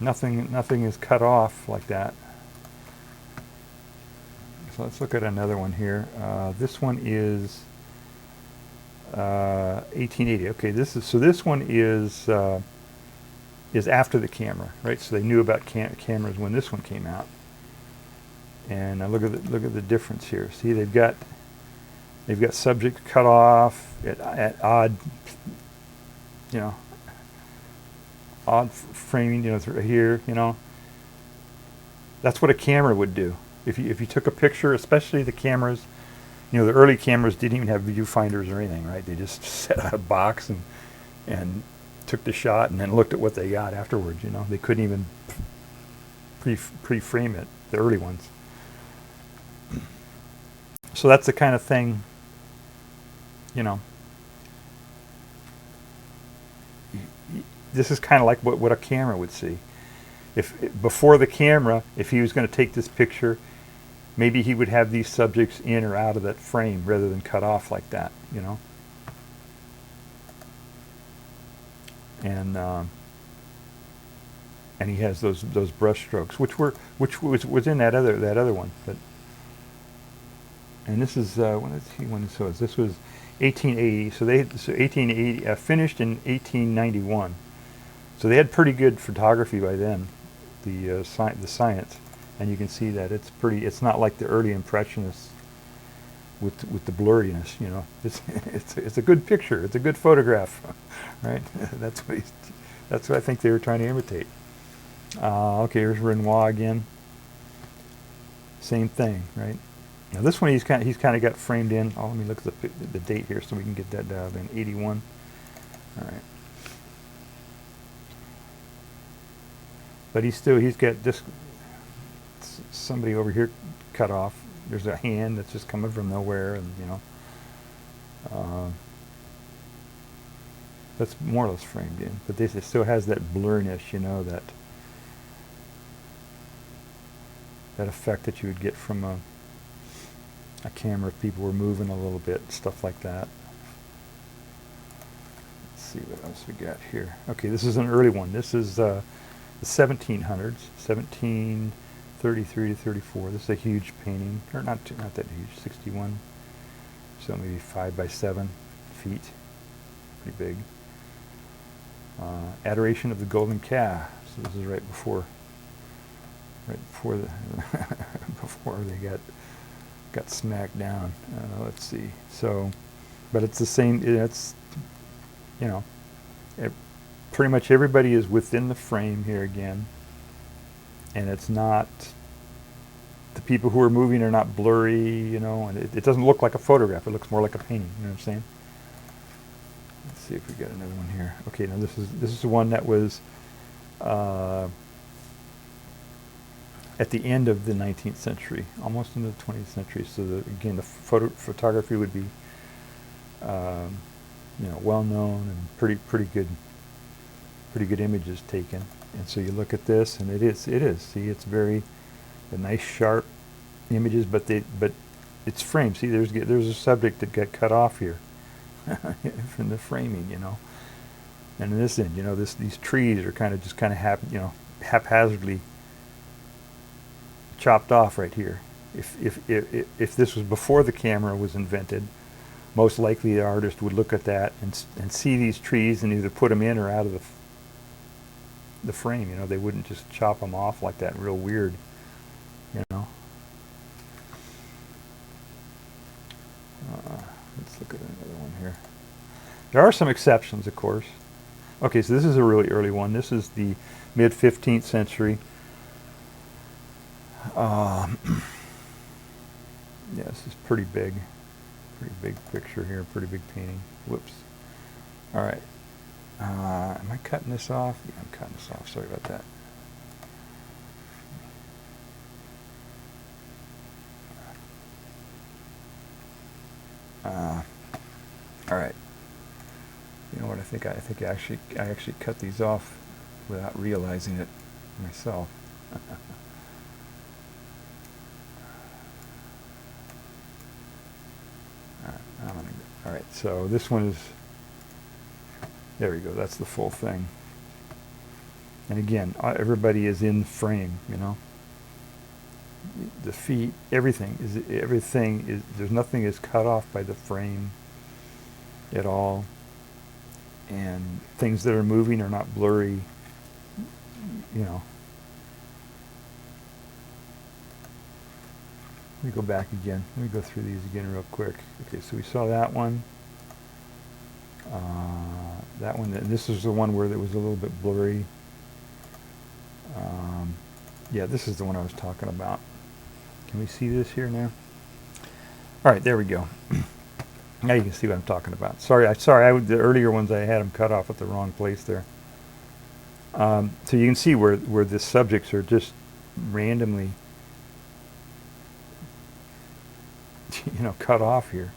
Nothing is cut off like that. So let's look at another one here. This one is 1880. Okay, this one is after the camera, right? So they knew about cameras when this one came out. And look at the difference here. See, they've got subject cut off at odd, odd framing, here, That's what a camera would do. If you took a picture, especially the cameras, the early cameras didn't even have viewfinders or anything, right? They just set out a box and took the shot and then looked at what they got afterwards, They couldn't even pre-frame it, the early ones. So that's the kind of thing, this is kind of like what a camera would see. Before the camera, if he was going to take this picture, maybe he would have these subjects in or out of that frame rather than cut off like that, And he has those brush strokes, which was in that other one. And this is let's see when this was. This was 1880. So 1880 finished in 1891. So they had pretty good photography by then, the science, and you can see that it's pretty. It's not like the early impressionists with the blurriness. It's a good picture. It's a good photograph, right? That's what I think they were trying to imitate. Okay, here's Renoir again. Same thing, right? Now this one he's kind of got framed in. Oh, let me look at the date here so we can get that dialed in. 81. All right. But he's got this somebody over here cut off. There's a hand that's just coming from nowhere, and that's more or less framed in. But it still has that blurriness, that effect that you would get from a camera if people were moving a little bit, stuff like that. Let's see what else we got here. Okay, this is an early one. This is the 1700s, 33 to 34. This is a huge painting, or not that huge, 61. So maybe 5 by 7 feet, pretty big. Adoration of the Golden Calf. So this is right before the before they got smacked down. Let's see. So, but it's the same. It's, you know, pretty much everybody is within the frame here again, and it's not. The people who are moving are not blurry, you know, and it doesn't look like a photograph. It looks more like a painting. You know what I'm saying? Let's see if we got another one here. Okay, now this is the one that was at the end of the 19th century, almost into the 20th century. So again, the photography would be, you know, well known and pretty good images taken. And so you look at this, and it is. See, it's very the nice sharp images, but it's framed. See, there's a subject that got cut off here from the framing, you know. And in this end, you know, these trees are kind of haphazardly chopped off right here. If this was before the camera was invented, most likely the artist would look at that and see these trees and either put them in or out of the frame. You know, they wouldn't just chop them off like that, real weird. You know. Let's look at another one here. There are some exceptions, of course. Okay, so this is a really early one. This is the mid 15th century. Yeah, this is pretty big picture here, pretty big painting. Whoops. All right. Am I cutting this off? Yeah, I'm cutting this off. Sorry about that. All right. You know what? I think I actually cut these off without realizing it myself. All right. So this one is. There we go. That's the full thing. And again, everybody is in frame. You know. The feet, everything is. There's nothing is cut off by the frame at all, and things that are moving are not blurry. You know. Let me go back again. Let me go through these again real quick. Okay, so we saw that one. That one, and this is the one where it was a little bit blurry. Yeah, this is the one I was talking about. Can we see this here now? All right, there we go. Now you can see what I'm talking about. Sorry, the earlier ones I had them cut off at the wrong place there. So you can see where the subjects are just randomly, you know, cut off here.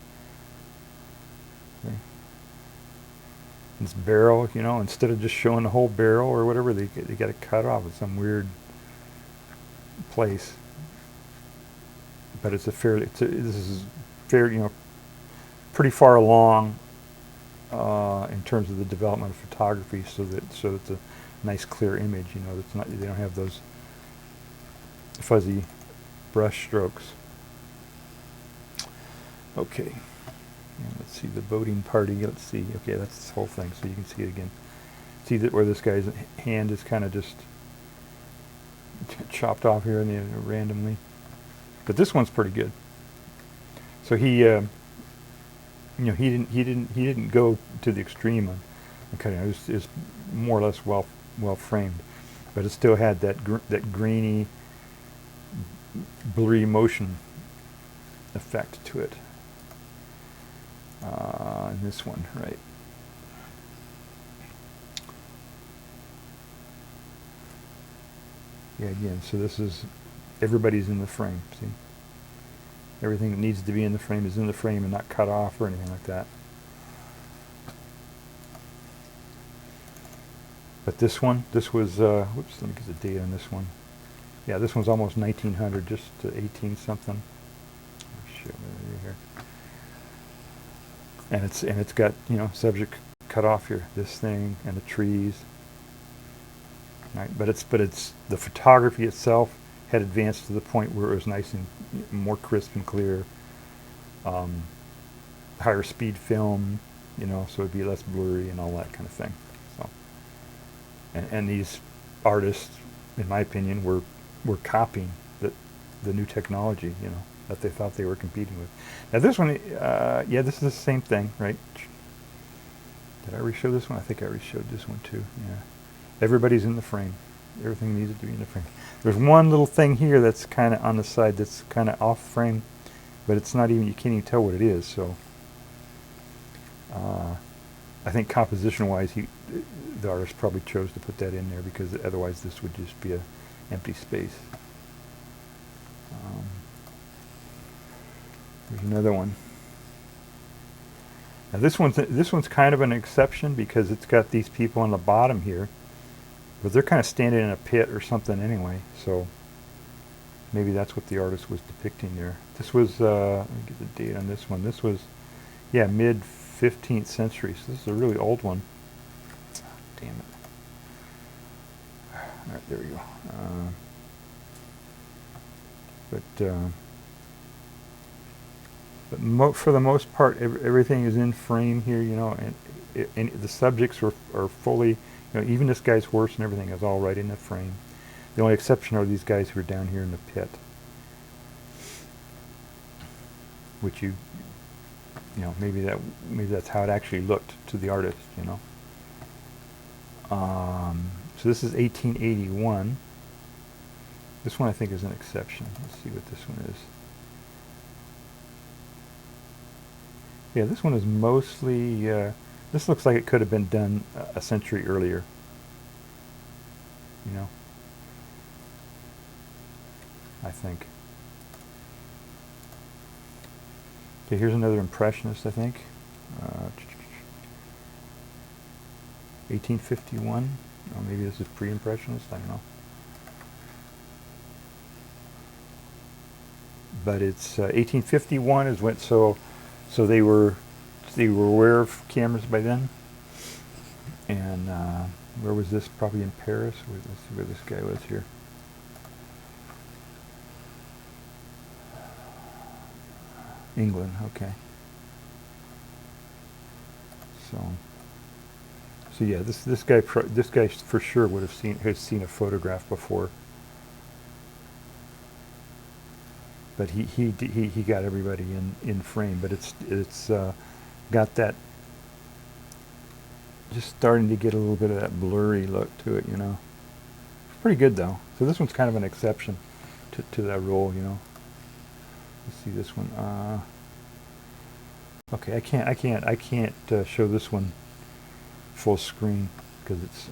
Okay. This barrel, you know, instead of just showing the whole barrel or whatever, they got to cut off at some weird place. But it's this is fairly, you know, pretty far along in terms of the development of photography, so that it's a nice clear image. You know, it's not, they don't have those fuzzy brush strokes. Okay, and let's see the boating party. Let's see. Okay, that's this whole thing, so you can see it again. See that where this guy's hand is kind of just chopped off here and randomly. But this one's pretty good. So he, you know, he didn't go to the extreme on cutting. It was more or less well framed, but it still had that grainy, blurry motion effect to it. In this one, right? Yeah, again, so this is, everybody's in the frame, see? Everything that needs to be in the frame is in the frame and not cut off or anything like that. But this one, this was, whoops, let me get the date on this one. Yeah, this one's almost 1900, just 18 something. Oh, shit, here. And it's got, you know, subject cut off here, this thing and the trees. Right, but it's the photography itself had advanced to the point where it was nice and more crisp and clear. Higher speed film, you know, so it'd be less blurry and all that kind of thing. So, and these artists, in my opinion, were copying the new technology, you know, that they thought they were competing with. Now this one, yeah, this is the same thing, right? Did I already show this one? I think I already showed this one too. Yeah, everybody's in the frame. Everything needed to be in the frame. There's one little thing here that's kind of on the side that's kind of off frame, but it's not even, you can't even tell what it is. So I think composition-wise, the artist probably chose to put that in there because otherwise this would just be a empty space. There's another one. Now this one's kind of an exception because it's got these people on the bottom here, but they're kind of standing in a pit or something anyway. So maybe that's what the artist was depicting there. This was let me get the date on this one. This was, yeah, mid 15th century. So this is a really old one. Damn it. All right, there we go. But for the most part, everything is in frame here, you know, and the subjects are fully, you know, even this guy's horse and everything is all right in the frame. The only exception are these guys who are down here in the pit, which you know, maybe that's how it actually looked to the artist, you know. So this is 1881. This one I think is an exception. Let's see what this one is. Yeah, this one is mostly, this looks like it could have been done a century earlier. You know, I think. Okay, here's another impressionist, I think. 1851. Oh, maybe this is pre-impressionist, I don't know. But it's 1851 is when, so they were aware of cameras by then. And where was this? Probably in Paris. Let's see where this guy was here. England. Okay. So yeah, this guy for sure would have seen a photograph before. But he got everybody in frame, but it's got that, just starting to get a little bit of that blurry look to it, you know. It's pretty good though. So this one's kind of an exception to that rule, you know. Let's see this one. Okay, I can't show this one full screen because it's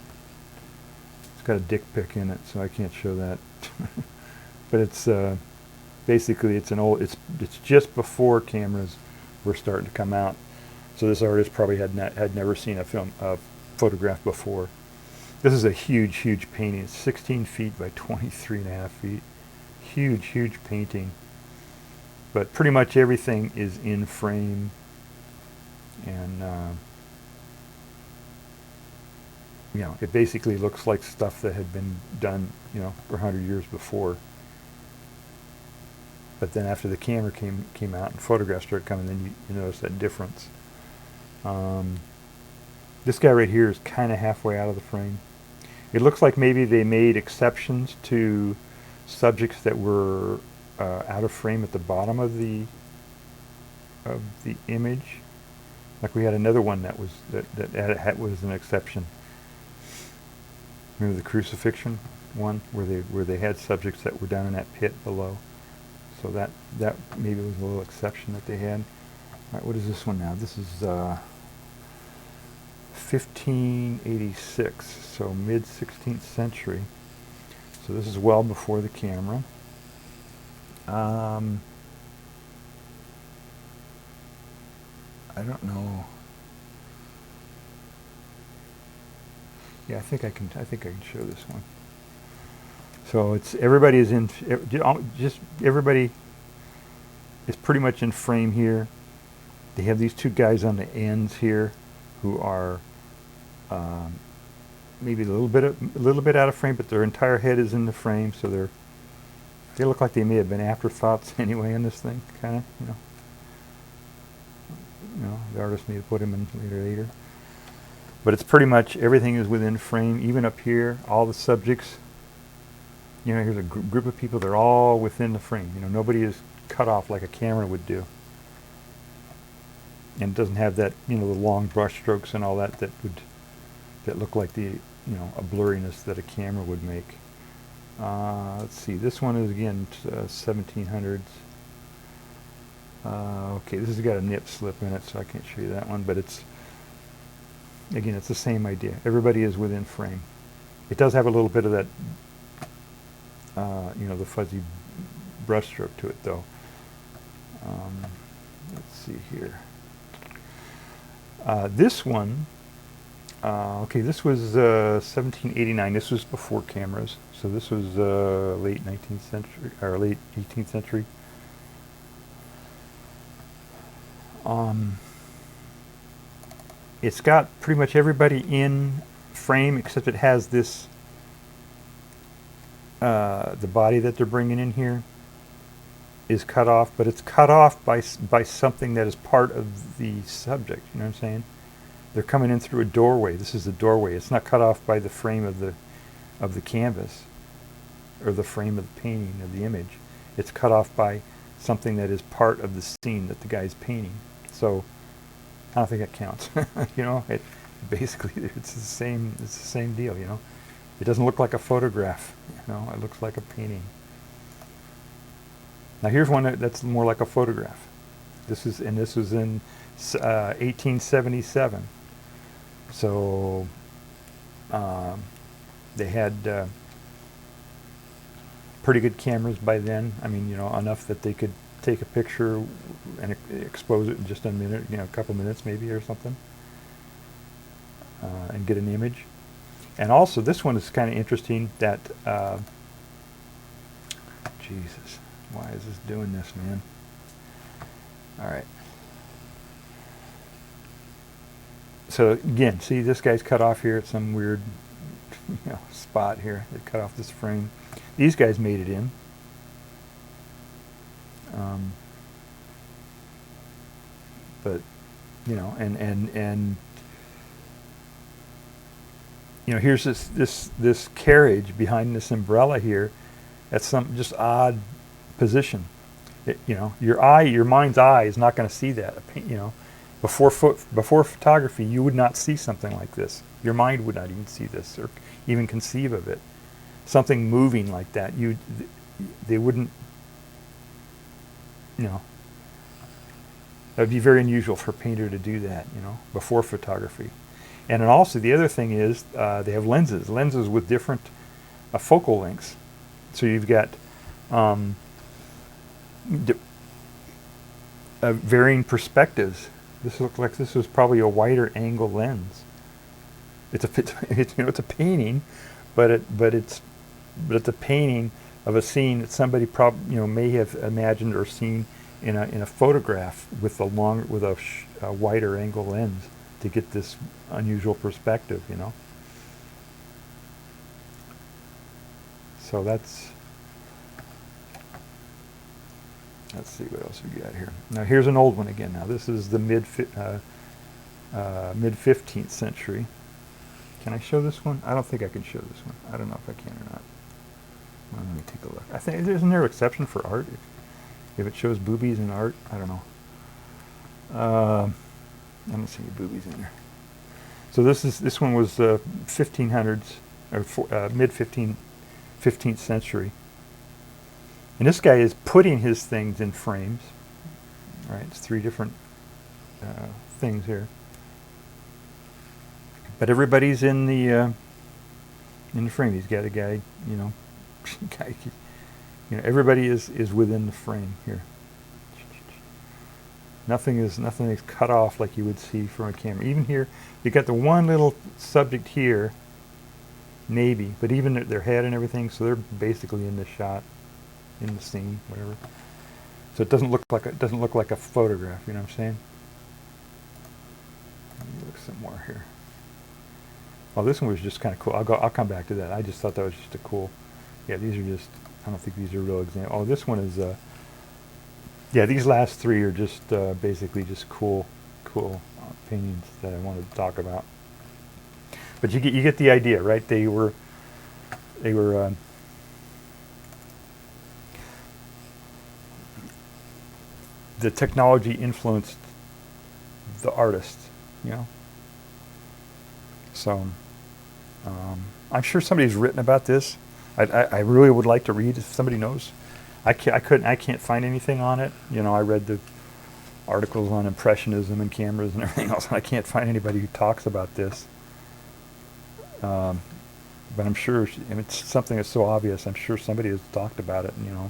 got a dick pic in it, so I can't show that. But it's basically it's just before cameras were starting to come out. So this artist probably had never seen a photograph before. This is a huge painting. It's 16 feet by 23.5 feet. Huge painting. But pretty much everything is in frame, and you know, it basically looks like stuff that had been done, you know, for 100 years before. But then after the camera came out and photographs started coming, then you notice that difference. This guy right here is kind of halfway out of the frame. It looks like maybe they made exceptions to subjects that were out of frame at the bottom of the image. Like we had another one that was was an exception. Remember the crucifixion one where they had subjects that were down in that pit below. So that maybe was a little exception that they had. All right, what is this one now? This is 1586, so mid 16th century. So this is well before the camera. I don't know. Yeah, I think I can show this one. So it's everybody is in, just everybody is pretty much in frame here. They have these two guys on the ends here who are maybe a little bit out of frame, but their entire head is in the frame, so they're They look like they may have been afterthoughts anyway in this thing, kind of, the artist may have put them in later. But it's pretty much everything is within frame, even up here, all the subjects. Here's a group of people, they're all within the frame. Nobody is cut off like a camera would do. And it doesn't have that, the long brush strokes and all that look like the, a blurriness that a camera would make. Let's see, this one is again 1700s. Okay, this has got a nip slip in it, so I can't show you that one, but it's the same idea. Everybody is within frame. It does have a little bit of that, the fuzzy brush stroke to it, though. Let's see here. This one, okay, this was 1789. This was before cameras, so this was late 19th century or late 18th century. It's got pretty much everybody in frame except it has this, the body that they're bringing in here is cut off, but it's cut off by something that is part of the subject. You know what I'm saying? They're coming in through a doorway. This is the doorway. It's not cut off by the frame of the canvas or the frame of the painting of the image. It's cut off by something that is part of the scene that the guy's painting. So I don't think that counts. It basically it's the same deal. It doesn't look like a photograph. It looks like a painting. Now here's one that's more like a photograph. This was in 1877. So they had pretty good cameras by then. I mean, enough that they could take a picture and expose it in just a minute, a couple minutes maybe or something, and get an image. And also, this one is kind of interesting that, Jesus, why is this doing this, man? All right. So again, see, this guy's cut off here at some weird spot here. They cut off this frame. These guys made it in. But and here's this carriage behind this umbrella here at some just odd position. Your mind's eye is not going to see that. Before photography, you would not see something like this. Your mind would not even see this or even conceive of it. Something moving like that, they wouldn't. That would be very unusual for a painter to do that, before photography. And then also the other thing is they have lenses with different focal lengths. So you've got varying perspectives. This looks like this was probably a wider angle lens. It's a painting, but it's a painting of a scene that somebody may have imagined or seen in a photograph with a wider angle lens to get this unusual perspective. So let's see what else we got here. Now here's an old one again. Now this is the mid 15th century. Can I show this one? I don't think I can show this one. I don't know if I can or not. Well, let me take a look. I think isn't there an exception for art if it shows boobies in art? I don't know. I don't see any boobies in there. So this one was 1500s or mid 15th century. And this guy is putting his things in frames. All right, it's three different things here. But everybody's in the frame. He's got a guy, everybody is within the frame here. Nothing is cut off like you would see from a camera. Even here, you got the one little subject here, maybe, but even their head and everything, so they're basically in the shot, in the scene, whatever. So it doesn't look like a photograph. You know what I'm saying? Let me look some more here. Well, this one was just kind of cool. I'll come back to that. I just thought that was just a cool Yeah, these are just, I don't think these are real examples. Oh, this one is, yeah, these last three are just basically just cool paintings that I wanted to talk about. But you get the idea, right? They were the technology influenced the artists, you know. So I'm sure somebody's written about this. I really would like to read if somebody knows. I can't find anything on it. You know, I read the articles on impressionism and cameras and everything else, and I can't find anybody who talks about this. But I'm sure it's something that's so obvious. I'm sure somebody has talked about it. You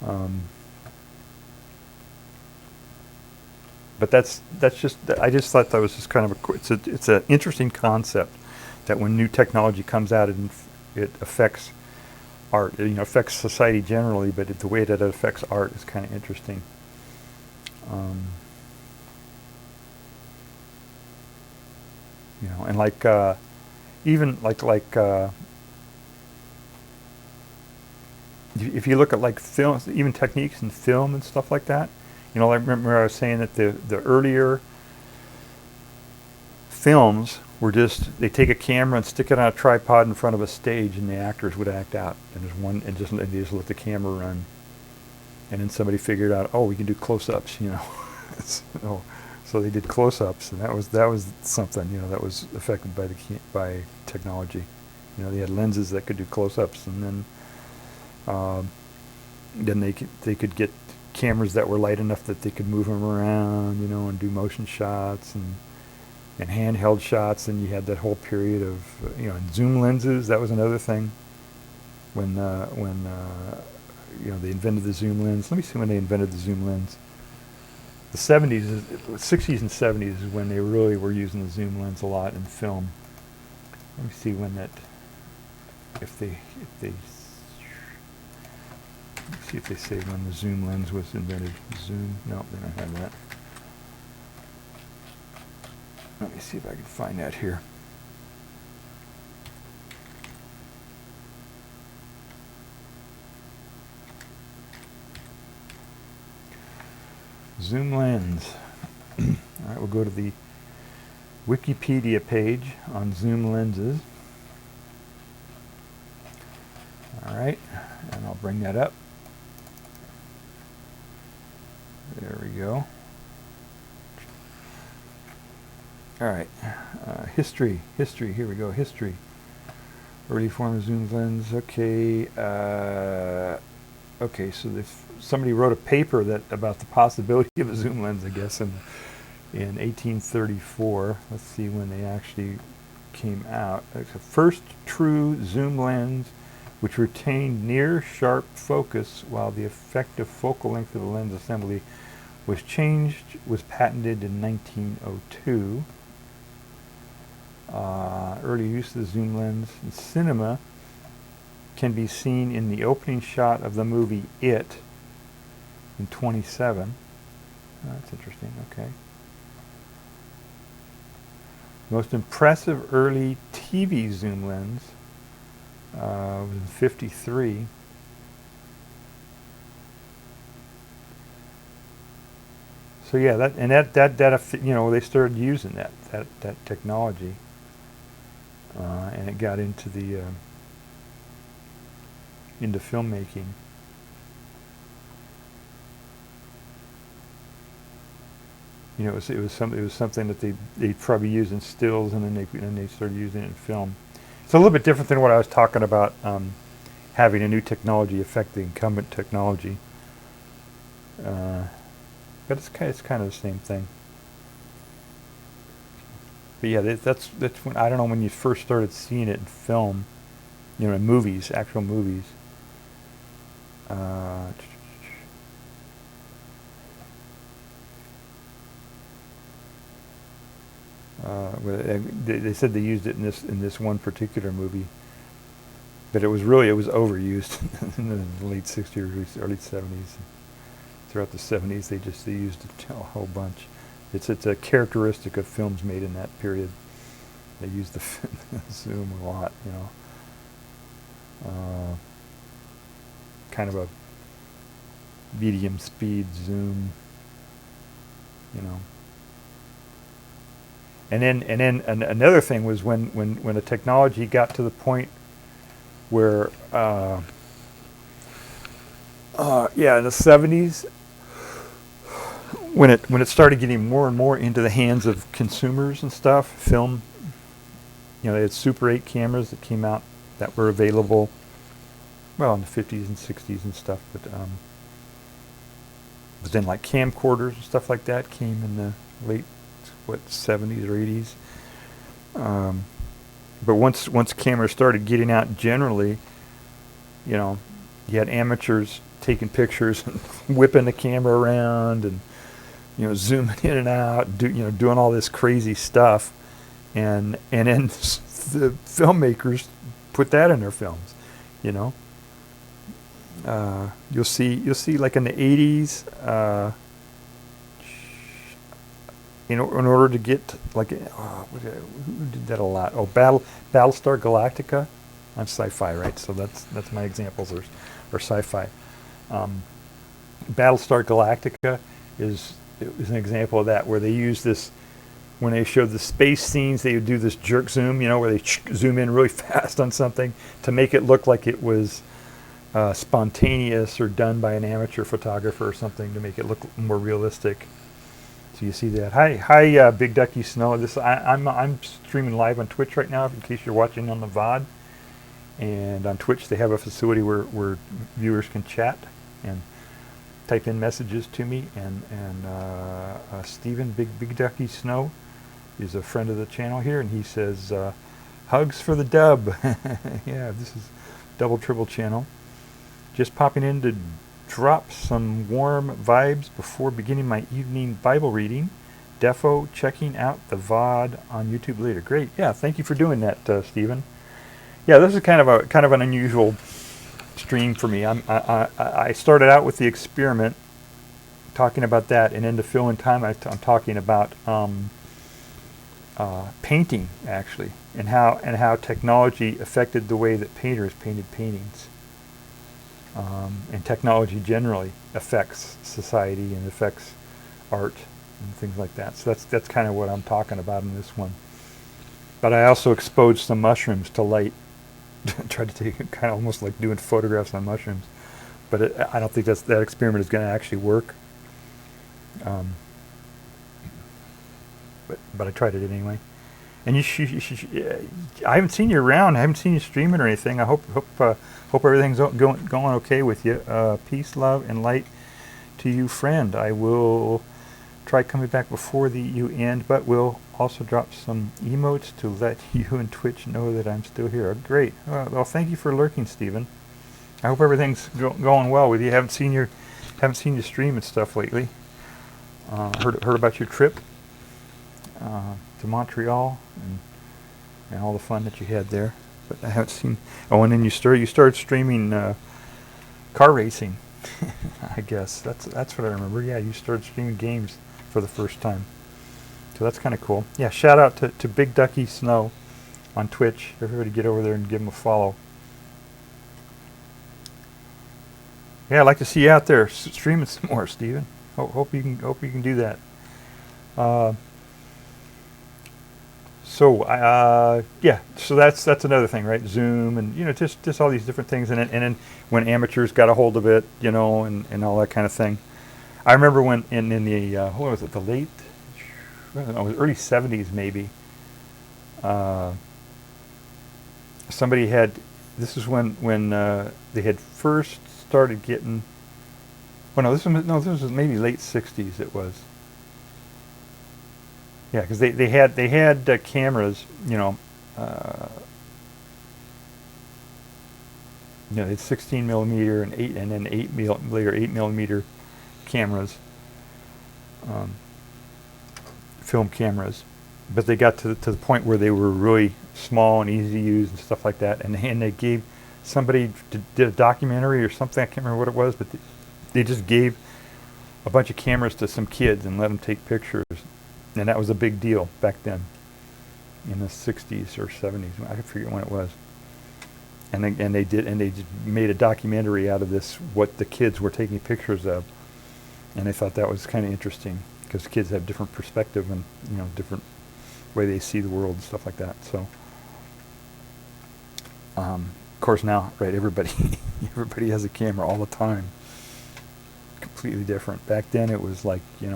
know. But that's just, I just thought that was just kind of it's an interesting concept that when new technology comes out and it affects art, you know, affects society generally, but the way that it affects art is kind of interesting. You know, and like even like if you look at like films, even techniques in film and stuff like that. You know, I remember I was saying that the earlier films were just, they take a camera and stick it on a tripod in front of a stage, and the actors would act out, and they just let the camera run, and then somebody figured out, oh, we can do close-ups, you know. So they did close-ups, and that was something, you know, that was affected by technology. You know, they had lenses that could do close-ups, and then they could get cameras that were light enough that they could move them around, you know, and do motion shots and handheld shots. And you had that whole period of, you know, and zoom lenses. That was another thing when you know, they invented the zoom lens. Let me see when they invented the zoom lens. The 70s, 60s and 70s is when they really were using the zoom lens a lot in film. Let me see when that, if they see if they say when the zoom lens was invented. Zoom, no, they don't have that. Let me see if I can find that here. Zoom lens. All right, we'll go to the Wikipedia page on zoom lenses. All right, and I'll bring that up. There we go. All right, history, here we go, history. Early form of zoom lens, okay. Okay, so somebody wrote a paper about the possibility of a zoom lens, I guess, in 1834. Let's see when they actually came out. It's the first true zoom lens which retained near sharp focus while the effective focal length of the lens assembly was patented in 1902. Early use of the zoom lens in cinema can be seen in the opening shot of the movie It in 27. That's interesting, okay. Most impressive early TV zoom lens was in 53. So yeah, that you know, they started using that technology, and it got into the into filmmaking. You know, it was something that they probably used in stills, and then they started using it in film. It's a little bit different than what I was talking about, having a new technology affect the incumbent technology. But it's kind of the same thing. But yeah, that's when, I don't know, when you first started seeing it in film, you know, in movies, actual movies. They said they used it in this one particular movie, but it was overused in the late 60s, early 70s. Throughout the 70s, they used it a whole bunch. It's a characteristic of films made in that period. They used the zoom a lot, you know. kind of a medium speed zoom, you know. And then another thing was when the technology got to the point where in the 70s, when it started getting more and more into the hands of consumers and stuff, film, you know, they had Super 8 cameras that came out that were available, well, in the 50s and 60s and stuff, but then like camcorders and stuff like that came in the late, 70s or 80s. But once cameras started getting out generally, you know, you had amateurs taking pictures and whipping the camera around and, you know, zooming in and out, doing all this crazy stuff, and then the filmmakers put that in their films, you know. You'll see like in the 80s, in order to get like, who did that a lot? Oh, Battlestar Galactica on SciFi, right? So that's my examples or SciFi. Battlestar Galactica is an example of that, where they use this, when they showed the space scenes, they would do this jerk zoom, you know, where they zoom in really fast on something to make it look like it was spontaneous or done by an amateur photographer or something, to make it look more realistic. So you see that. Hi, Big Ducky Snow. I'm streaming live on Twitch right now, in case you're watching on the VOD. And on Twitch, they have a facility where viewers can chat and type in messages to me. And Stephen, Big Ducky Snow, is a friend of the channel here, and he says, hugs for the dub. Yeah, this is Double Tribble channel. Just popping in to drop some warm vibes before beginning my evening Bible reading. Defo checking out the VOD on YouTube later. Great. Yeah, thank you for doing that, Stephen. Yeah, this is kind of an unusual stream for me. I started out with the experiment, talking about that, and then to fill in time, I'm talking about painting, actually, and how technology affected the way that painters painted paintings. And technology generally affects society and affects art and things like that. So that's kind of what I'm talking about in this one. But I also exposed some mushrooms to light. Tried to take it kind of almost like doing photographs on mushrooms. But I don't think that experiment is going to actually work. But I tried it anyway. And I haven't seen you around. I haven't seen you streaming or anything. I hope everything's going okay with you. Peace, love, and light to you, friend. I will try coming back before you end, but we'll also drop some emotes to let you and Twitch know that I'm still here. Great. Well, thank you for lurking, Stephen. I hope everything's going well with you. Haven't seen you stream and stuff lately. Heard about your trip to Montreal and all the fun that you had there, but I haven't seen. Oh, and then you started streaming car racing. I guess that's what I remember. Yeah, you started streaming games for the first time, so that's kind of cool. Yeah, shout out to Big Ducky Snow on Twitch. Everybody get over there and give him a follow. Yeah, I'd like to see you out there streaming some more, Steven. Hope you can do that. So that's another thing, right? Zoom and just all these different things, and then when amateurs got a hold of it, and all that kind of thing. I remember when in the what was it, the late, I don't know, it was early 70s maybe. Somebody had, this is when they had first started getting. Well, this was maybe late 60s. It was. Yeah, because they had cameras, they had 16 millimeter and 8 millimeter cameras, film cameras, but they got to the point where they were really small and easy to use and stuff like that, and they gave somebody did a documentary or something. I can't remember what it was, but they just gave a bunch of cameras to some kids and let them take pictures. And that was a big deal back then, in the 60s or 70s. I forget when it was. and they just made a documentary out of this, what the kids were taking pictures of, and I thought that was kind of interesting because kids have different perspective and different way they see the world and stuff like that. So, of course now, right? Everybody has a camera all the time. Completely different. Back then it was like it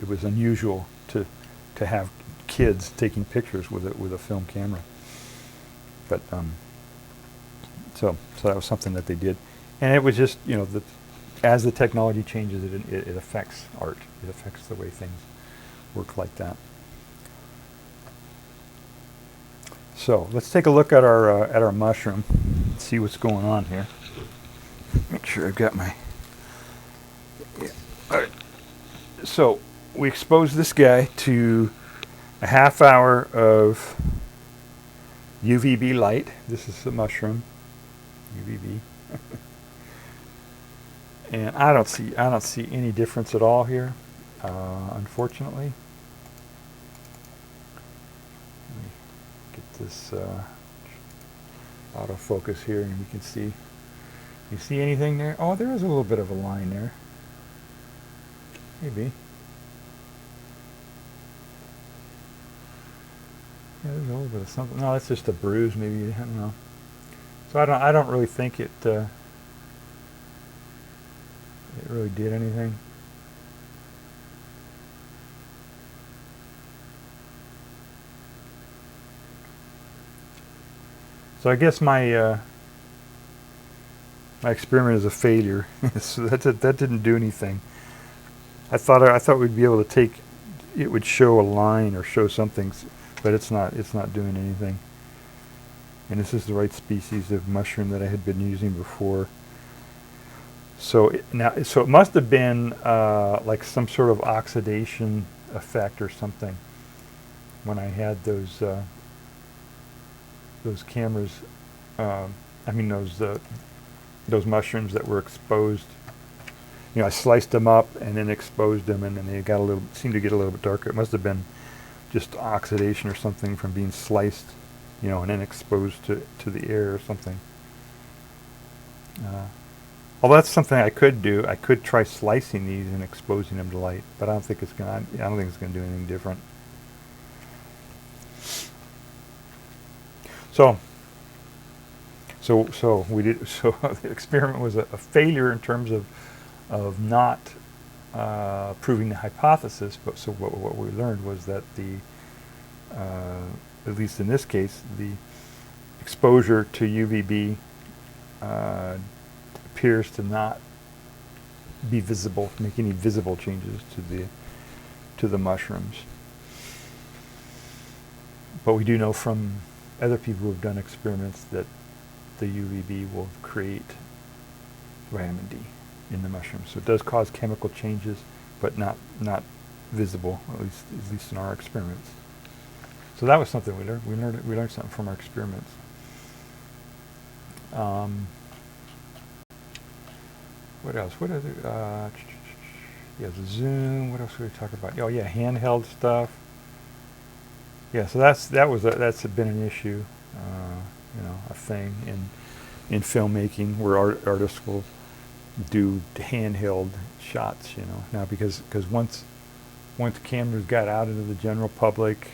was unusual to have kids taking pictures with a film camera. But so that was something that they did, and it was just as the technology changes, it affects art. It affects the way things work like that. So let's take a look at our mushroom, see what's going on here. Make sure I've got my. Yeah. All right. So we exposed this guy to a half hour of UVB light. This is the mushroom, UVB, and I don't see any difference at all here, unfortunately. Let me get this autofocus here, and we can see. You see anything there? Oh, there is a little bit of a line there. Maybe. Yeah, there's a little bit of something. No, that's just a bruise. Maybe, I don't know. So I don't really think it really did anything. So I guess my experiment is a failure. So that didn't do anything. I thought we'd be able to take, it would show a line or show something, but it's not doing anything. And this is the right species of mushroom that I had been using before. So it must have been like some sort of oxidation effect or something when I had those cameras. Those mushrooms that were exposed. I sliced them up and then exposed them, and then they seemed to get a little bit darker. It must have been just oxidation or something from being sliced, and then exposed to the air or something. Although that's something I could do. I could try slicing these and exposing them to light, but I don't think it's gonna do anything different. So the experiment was a failure in terms of not proving the hypothesis. But so what we learned was that at least in this case, the exposure to UVB appears to not be visible, make any visible changes to the mushrooms. But we do know from other people who have done experiments that the UVB will create vitamin D in the mushrooms. So it does cause chemical changes, but not visible, at least in our experiments. So that was something we learned. We learned something from our experiments. What else? What other? The zoom. What else were we talking about? Oh yeah, handheld stuff. Yeah, so that's been an issue, a thing in filmmaking where artists will do handheld shots, now because once cameras got out into the general public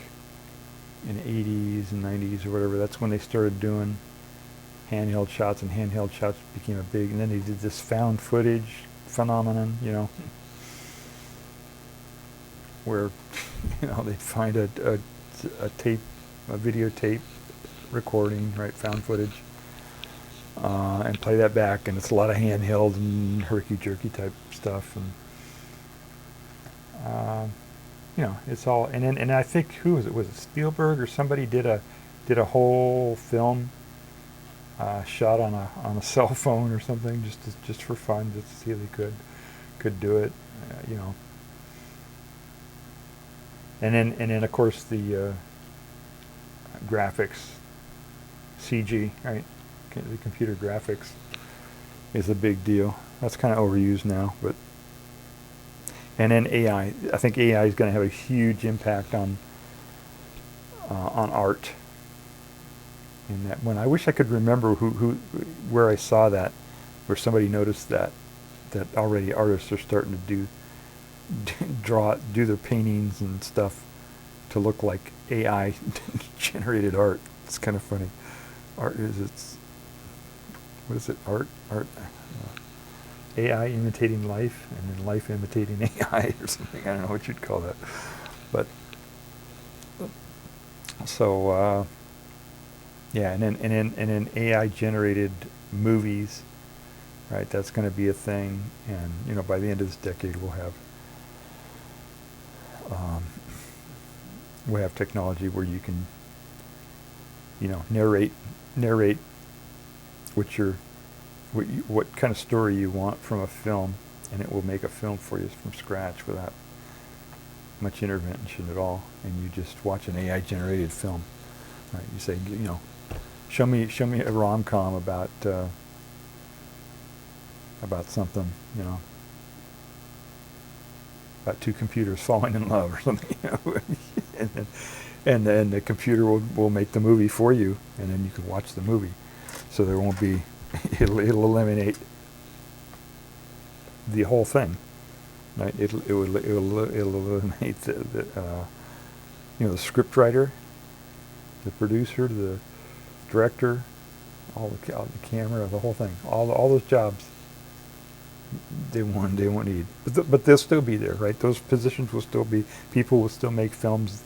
in the 80s and 90s or whatever, that's when they started doing handheld shots, and handheld shots became a big, and then they did this found footage phenomenon, where they'd find a videotape recording, right, found footage, and play that back, and it's a lot of handheld and herky-jerky type stuff, and it's all, and I think who was it? Was it Spielberg or somebody did a whole film shot on a cell phone or something, just for fun, just to see if they could do it, And then of course the graphics, CG, right? The computer graphics is a big deal. That's kind of overused now, but. And then AI. I think AI is going to have a huge impact on on art. And that when I wish I could remember where I saw that, where somebody noticed that already artists are starting to do their paintings and stuff to look like AI generated art. It's kind of funny. What is it? Art, AI imitating life, and then life imitating AI or something. I don't know what you'd call that, but so yeah, and then AI generated movies, right? That's going to be a thing, and by the end of this decade we'll have technology where you can narrate what kind of story you want from a film, and it will make a film for you from scratch without much intervention at all, and you just watch an AI generated film, right? You say, show me a rom-com about something, about two computers falling in love or something, and then the computer will make the movie for you, and then you can watch the movie. So there won't be, it'll eliminate the whole thing, right? It'll eliminate the script writer, the producer, the director, all the camera, the whole thing, all those jobs. They won't need, but they'll still be there, right? Those positions will still be. People will still make films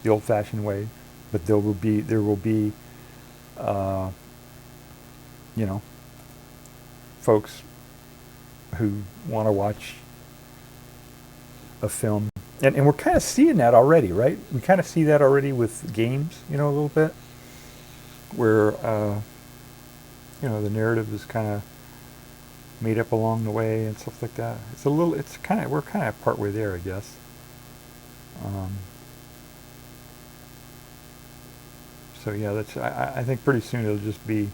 the old-fashioned way, but there will be folks who want to watch a film, and we're kind of seeing that already, right? We kind of see that already with games, a little bit, where the narrative is kind of made up along the way and stuff like that. We're kind of partway there, I guess. So yeah, I think pretty soon it'll just be,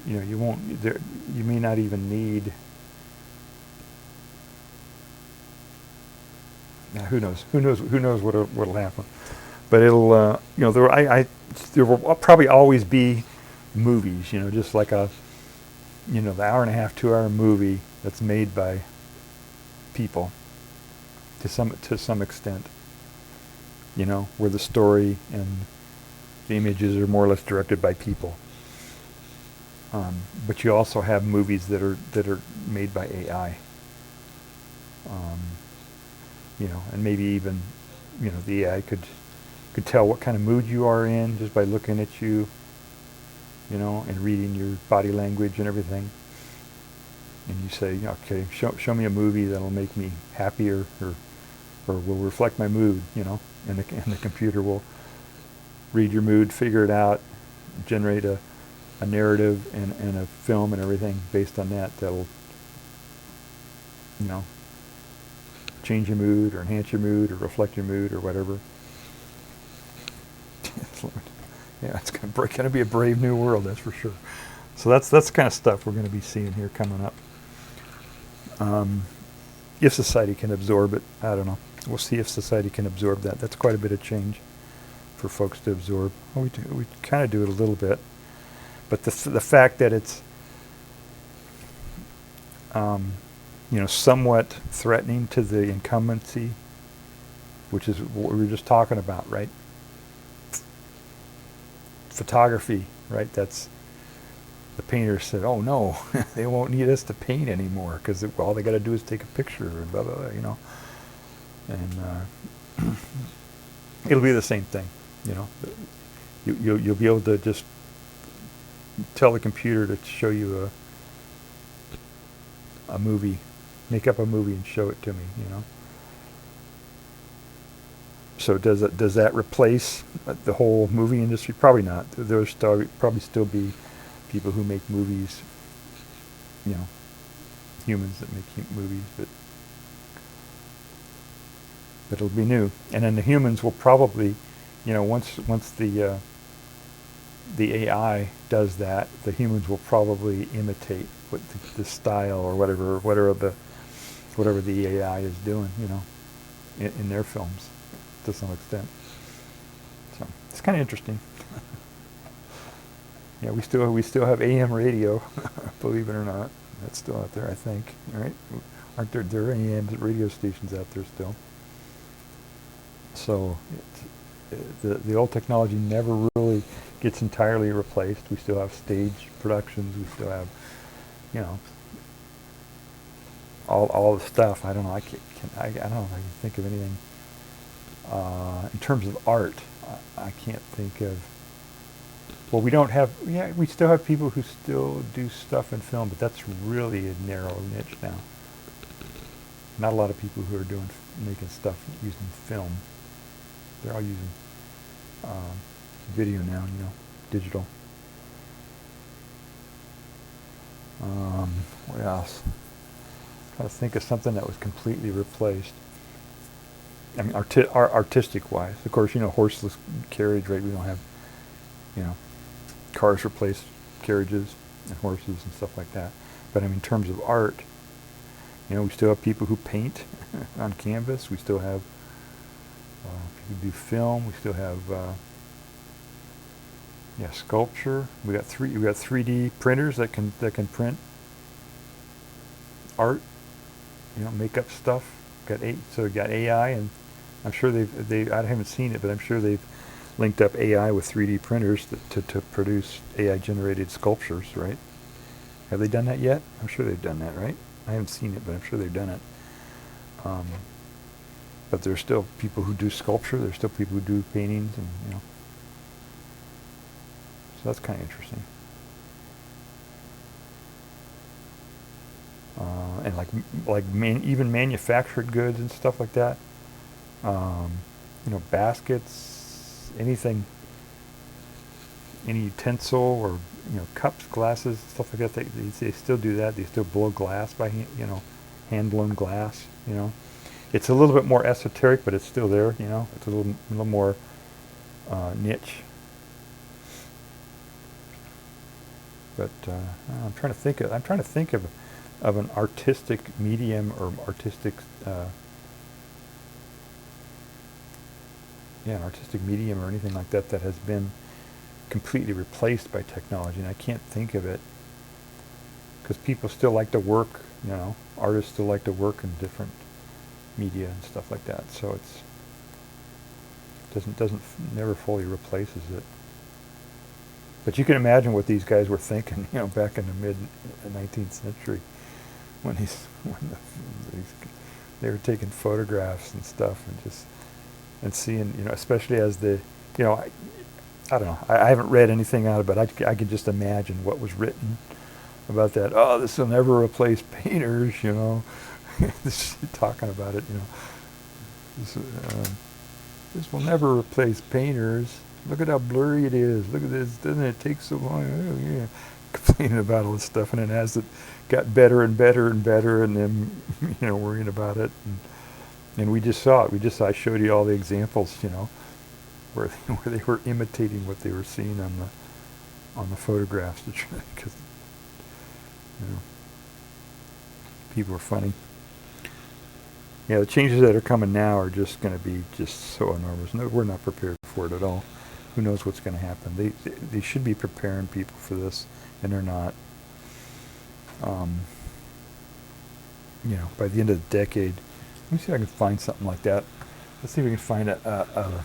you may not even need. Now who knows what'll happen, but it'll there will probably always be movies, just like the hour and a half, 2 hour movie that's made by people to some extent, where the story and the images are more or less directed by people. But you also have movies that are made by AI. And maybe even, the AI could tell what kind of mood you are in just by looking at you, and reading your body language and everything. And you say, okay, show me a movie that'll make me happier or will reflect my mood, and the computer will read your mood, figure it out, generate a narrative and a film and everything based on that'll, change your mood or enhance your mood or reflect your mood or whatever. Yeah, it's going to be a brave new world, that's for sure. So that's the kind of stuff we're going to be seeing here coming up. If society can absorb it, I don't know. We'll see if society can absorb that. That's quite a bit of change for folks to absorb. Well, we kind of do it a little bit, but the fact that it's somewhat threatening to the incumbency, which is what we were just talking about, right? Photography, right? That's the painter said, "Oh no, they won't need us to paint anymore because all they got to do is take a picture and blah blah blah," and it'll be the same thing, You'll be able to just tell the computer to show you a movie, make up a movie and show it to me, So does that replace the whole movie industry? Probably not. There'll probably still be people who make movies, humans that make movies, but it'll be new. And then the humans will probably, once the AI does that, the humans will probably imitate what the style or whatever the AI is doing, in their films to some extent. It's kind of interesting. Yeah, we still have AM radio, believe it or not. That's still out there, I think. Right? Aren't there are AM radio stations out there still? So the old technology never really gets entirely replaced. We still have stage productions. We still have, you know, all the stuff. I don't know. I don't know if I can think of anything in terms of art. I can't think of. Well, we don't have. Yeah, we still have people who still do stuff in film, but that's really a narrow niche now. Not a lot of people who are making stuff using film. They're all using video now, you know, digital. What else? Trying to think of something that was completely replaced. I mean, artistic-wise, of course, you know, horseless carriage, right? We don't have, you know, cars replace carriages and horses and stuff like that. But I mean, in terms of art, you know, we still have people who paint on canvas. We still have people who do film. We still have sculpture. We got 3D printers that can print art. You know, make up stuff. So we got AI, and I'm sure I haven't seen it, but I'm sure they've linked up AI with 3D printers to produce AI generated sculptures, right? Have they done that yet? I'm sure they've done that, right? I haven't seen it, but I'm sure they've done it. But there's still people who do sculpture. There's still people who do paintings, and you know. So that's kind of interesting. And even manufactured goods and stuff like that. You know, baskets, anything, any utensil or, you know, cups, glasses, stuff like that. They still do that. They still blow glass by hand, you know, hand blown glass. You know, it's a little bit more esoteric, but it's still there. You know, it's a little more niche. But I'm trying to think of an artistic medium or artistic. An artistic medium or anything like that has been completely replaced by technology, and I can't think of it because people still like to work. You know, artists still like to work in different media and stuff like that. So doesn't never fully replaces it. But you can imagine what these guys were thinking, you know, back in the mid 19th century when they were taking photographs and stuff and seeing, you know, especially as I don't know, I haven't read anything out of it, but I can just imagine what was written about that. Oh, this will never replace painters, you know. Talking about it, you know. This will never replace painters. Look at how blurry it is. Look at this. Doesn't it take so long? Oh, yeah. Complaining about all this stuff, and then as it got better and better and better, and then, you know, worrying about it. And we just saw it. I showed you all the examples, you know, where they were imitating what they were seeing on the photographs, because, you know, people are funny. Yeah, the changes that are coming now are just going to be just so enormous. No, we're not prepared for it at all. Who knows what's going to happen? They should be preparing people for this, and they're not. You know, by the end of the decade. Let me see if I can find something like that. Let's see if we can find a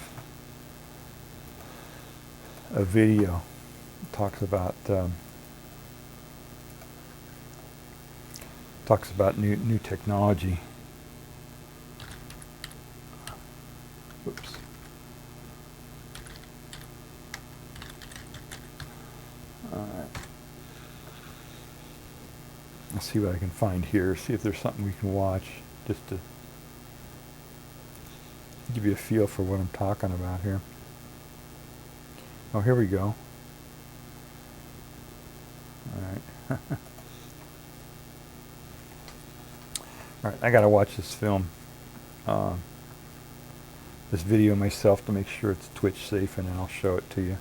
video that talks about new technology. Oops. All right. Let's see what I can find here. See if there's something we can watch just to give you a feel for what I'm talking about here. Oh, here we go. All right. All right, I gotta watch this film, this video myself to make sure it's Twitch safe, and then I'll show it to you.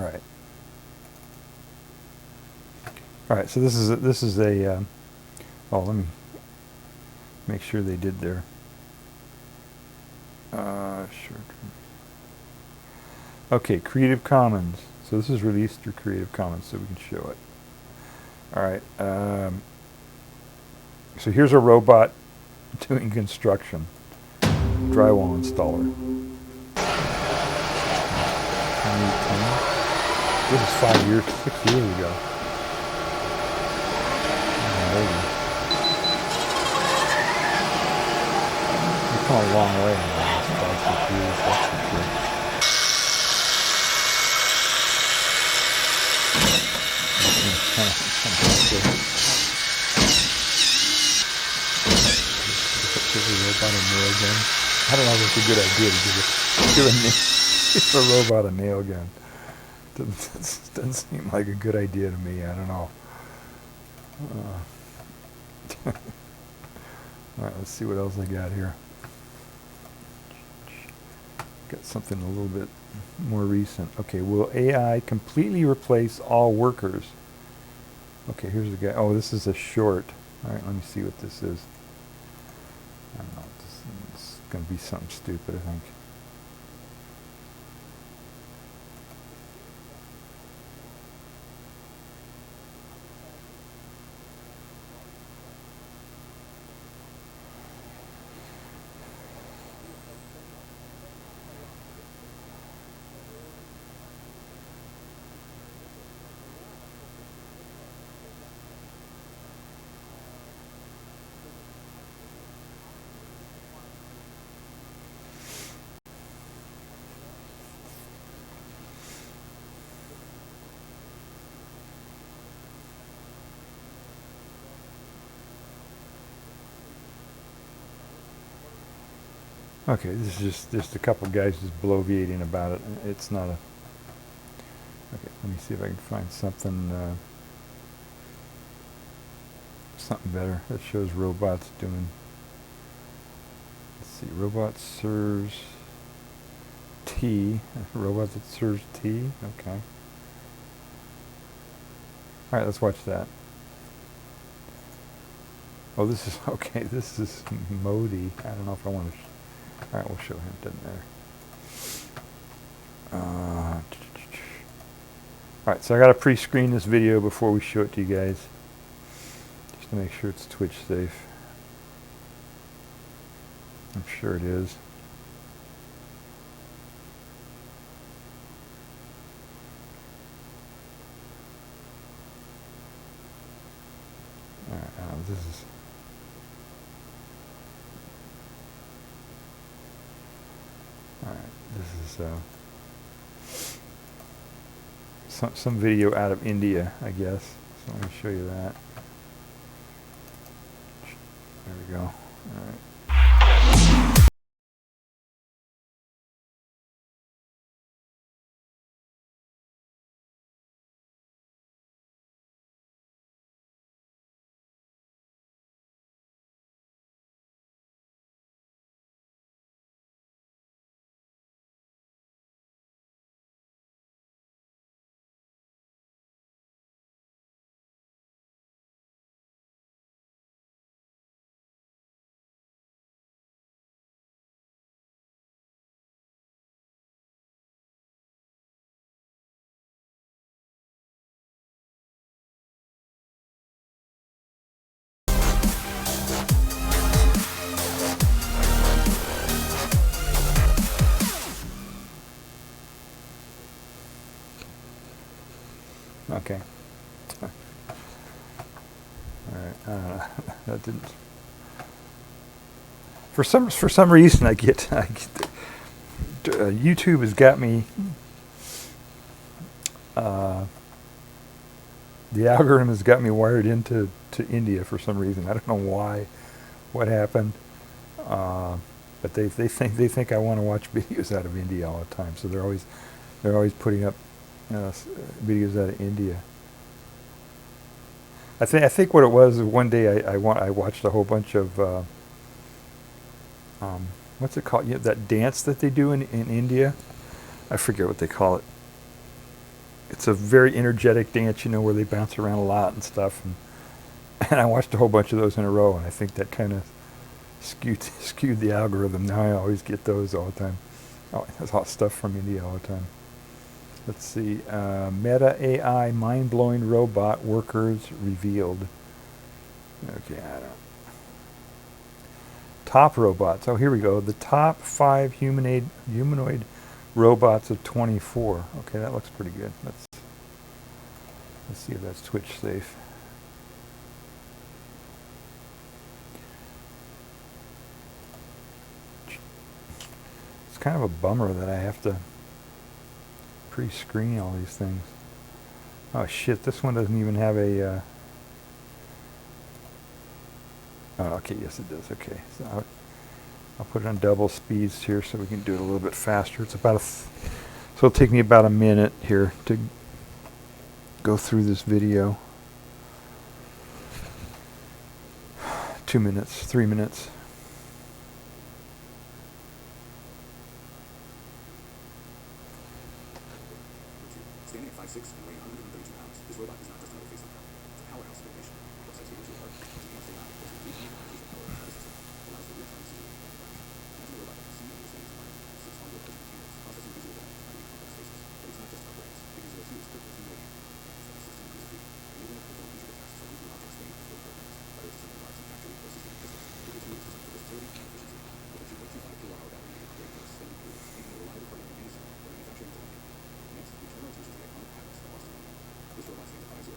right. All right, so this is a oh, let me make sure they did their sure. Okay, Creative Commons. So this is released through Creative Commons, so we can show it. All right. So here's a robot doing construction. Drywall installer. 2018. This is 6 years ago. We've come a long way in the last 5, 6 years, that's for sure. Give a robot a nail gun. I don't know if it's a good idea to give a robot a nail gun. Doesn't seem like a good idea to me. I don't know. All right, let's see what else I got here. Got something a little bit more recent. Okay, will AI completely replace all workers? Okay, here's the guy. Oh, this is a short. All right, let me see what this is. I don't know. It's going to be something stupid, I think. Okay, this is just a couple guys just bloviating about it. It's not a... Okay, let me see if I can find something something better that shows robots doing... Let's see, robot serves tea. Robot that serves tea? Okay. Alright, let's watch that. Oh, this is... Okay, this is Modi. I don't know if I want to... Alright, we'll show him. Doesn't matter. Alright, so I got to pre-screen this video before we show it to you guys. Just to make sure it's Twitch safe. I'm sure it is. Alright, this is... Alright, this is some video out of India, I guess. So let me show you that. There we go. Alright. Okay. Alright, that didn't... For some reason I get YouTube has got me... the algorithm has got me wired into India for some reason. I don't know why, what happened. But they think I want to watch videos out of India all the time, so they're always putting up videos out of India. I think what it was, one day I watched a whole bunch of what's it called? Yeah, that dance that they do in India. I forget what they call it. it's a very energetic dance, you know, where they bounce around a lot and stuff. And I watched a whole bunch of those in a row, and I think that kind of skewed the algorithm. Now I always get those all the time. Oh, that's all stuff from India all the time. Let's see. Meta AI mind-blowing robot workers revealed. Okay, I don't. Top robots. Oh, here we go. The top 5 humanoid robots of 24. Okay, that looks pretty good. Let's see if that's Twitch safe. It's kind of a bummer that I have to pre-screen all these things. Oh shit, this one doesn't even have a oh, okay, yes it does. Okay, so I'll put it on double speeds here so we can do it a little bit faster. It's about so it'll take me about a minute here to go through this video. 2 minutes, 3 minutes. Standing at 5'6" and weighing 132 pounds, this robot is not just another face on ground. It's a powerhouse of innovation. What sets figures apart is advanced AI with a unique computational power of the system allows for real-time decision making and interaction. Imagine a robot that can see and understand its environment, 6 onboard vision cameras processing visual data to navigate complex spaces. But it's not just about brains. Figure 02 is equipped with humanoid hands that assist in increased speed, enabling it to perform intricate tasks or move through objects staying in floating programs, whether it's assembling parts in a factory or assisting in business. Figure 2 is designed for versatility and efficiency. With a 2.25 kilowatt-hour battery, it can operate for extended periods, making it a reliable partner in any zone where manufacturing is demanding. Next, we turn our attention to the iconic patents that lost in one. This robot stands at 5'0" and weighs 190 pounds, very lax in height, enabling its flexible material. Atlas is a modular engine capable of running and gently moving from the back force. It's not just a static,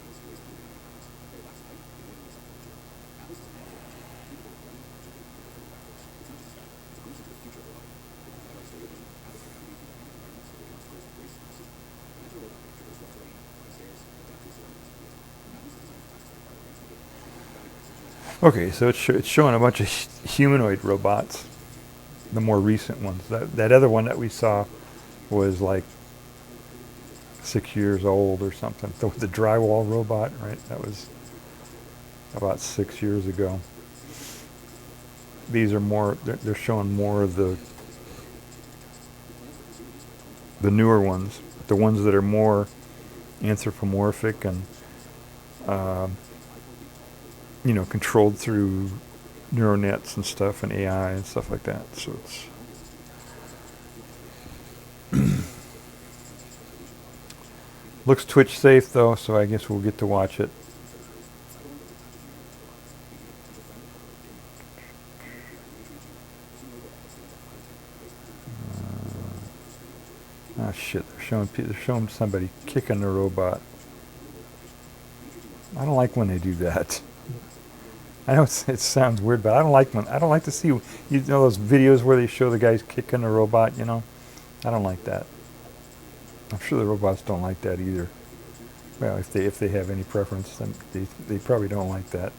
it's a glimpse into the future of robotic. With satellite stereo vision, Atlas can navigate through dynamic environments with obstacles with grace and precision. Imagine a robot that can traverse rough terrain, climb stairs, and adapt to its surroundings in real time. Atlas is designed for tasks that require advanced mobility. Okay, so it's showing a bunch of humanoid robots, the more recent ones. That other one that we saw was like 6 years old or something. The drywall robot, right? That was about 6 years ago. These are more, they're showing more of the newer ones, the ones that are more anthropomorphic and, you know, controlled through neural nets and stuff and AI and stuff like that. So it's looks Twitch safe though, so I guess we'll get to watch it. Oh shit! They're showing somebody kicking the robot. I don't like when they do that. I know it sounds weird, but I don't like to see, you know, those videos where they show the guys kicking the robot. You know, I don't like that. I'm sure the robots don't like that either. Well, if they have any preference, then they probably don't like that.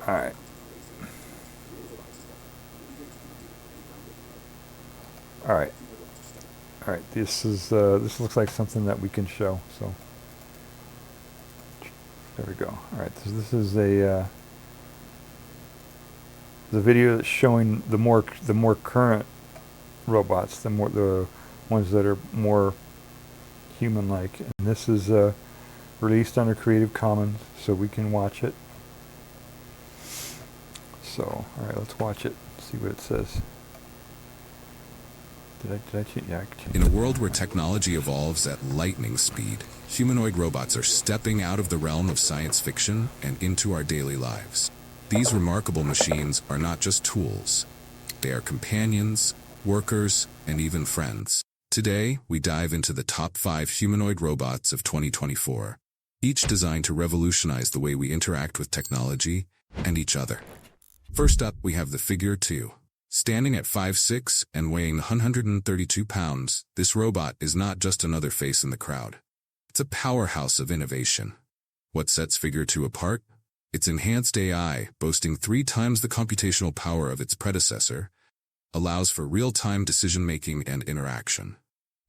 All right. All right. All right. This looks like something that we can show. So there we go. All right. So this is the video that's showing the more current robots, the ones that are more human-like. And this is released under Creative Commons, so we can watch it. So, all right, let's watch it. See what it says. Did I change? Yeah, I changed. In a world where technology evolves at lightning speed, humanoid robots are stepping out of the realm of science fiction and into our daily lives. These remarkable machines are not just tools. They are companions, workers, and even friends. Today, we dive into the top 5 humanoid robots of 2024, each designed to revolutionize the way we interact with technology and each other. First up, we have the Figure 2. Standing at 5'6" and weighing 132 pounds, this robot is not just another face in the crowd. It's a powerhouse of innovation. What sets Figure 2 apart? Its enhanced AI, boasting 3 times the computational power of its predecessor, allows for real-time decision-making and interaction.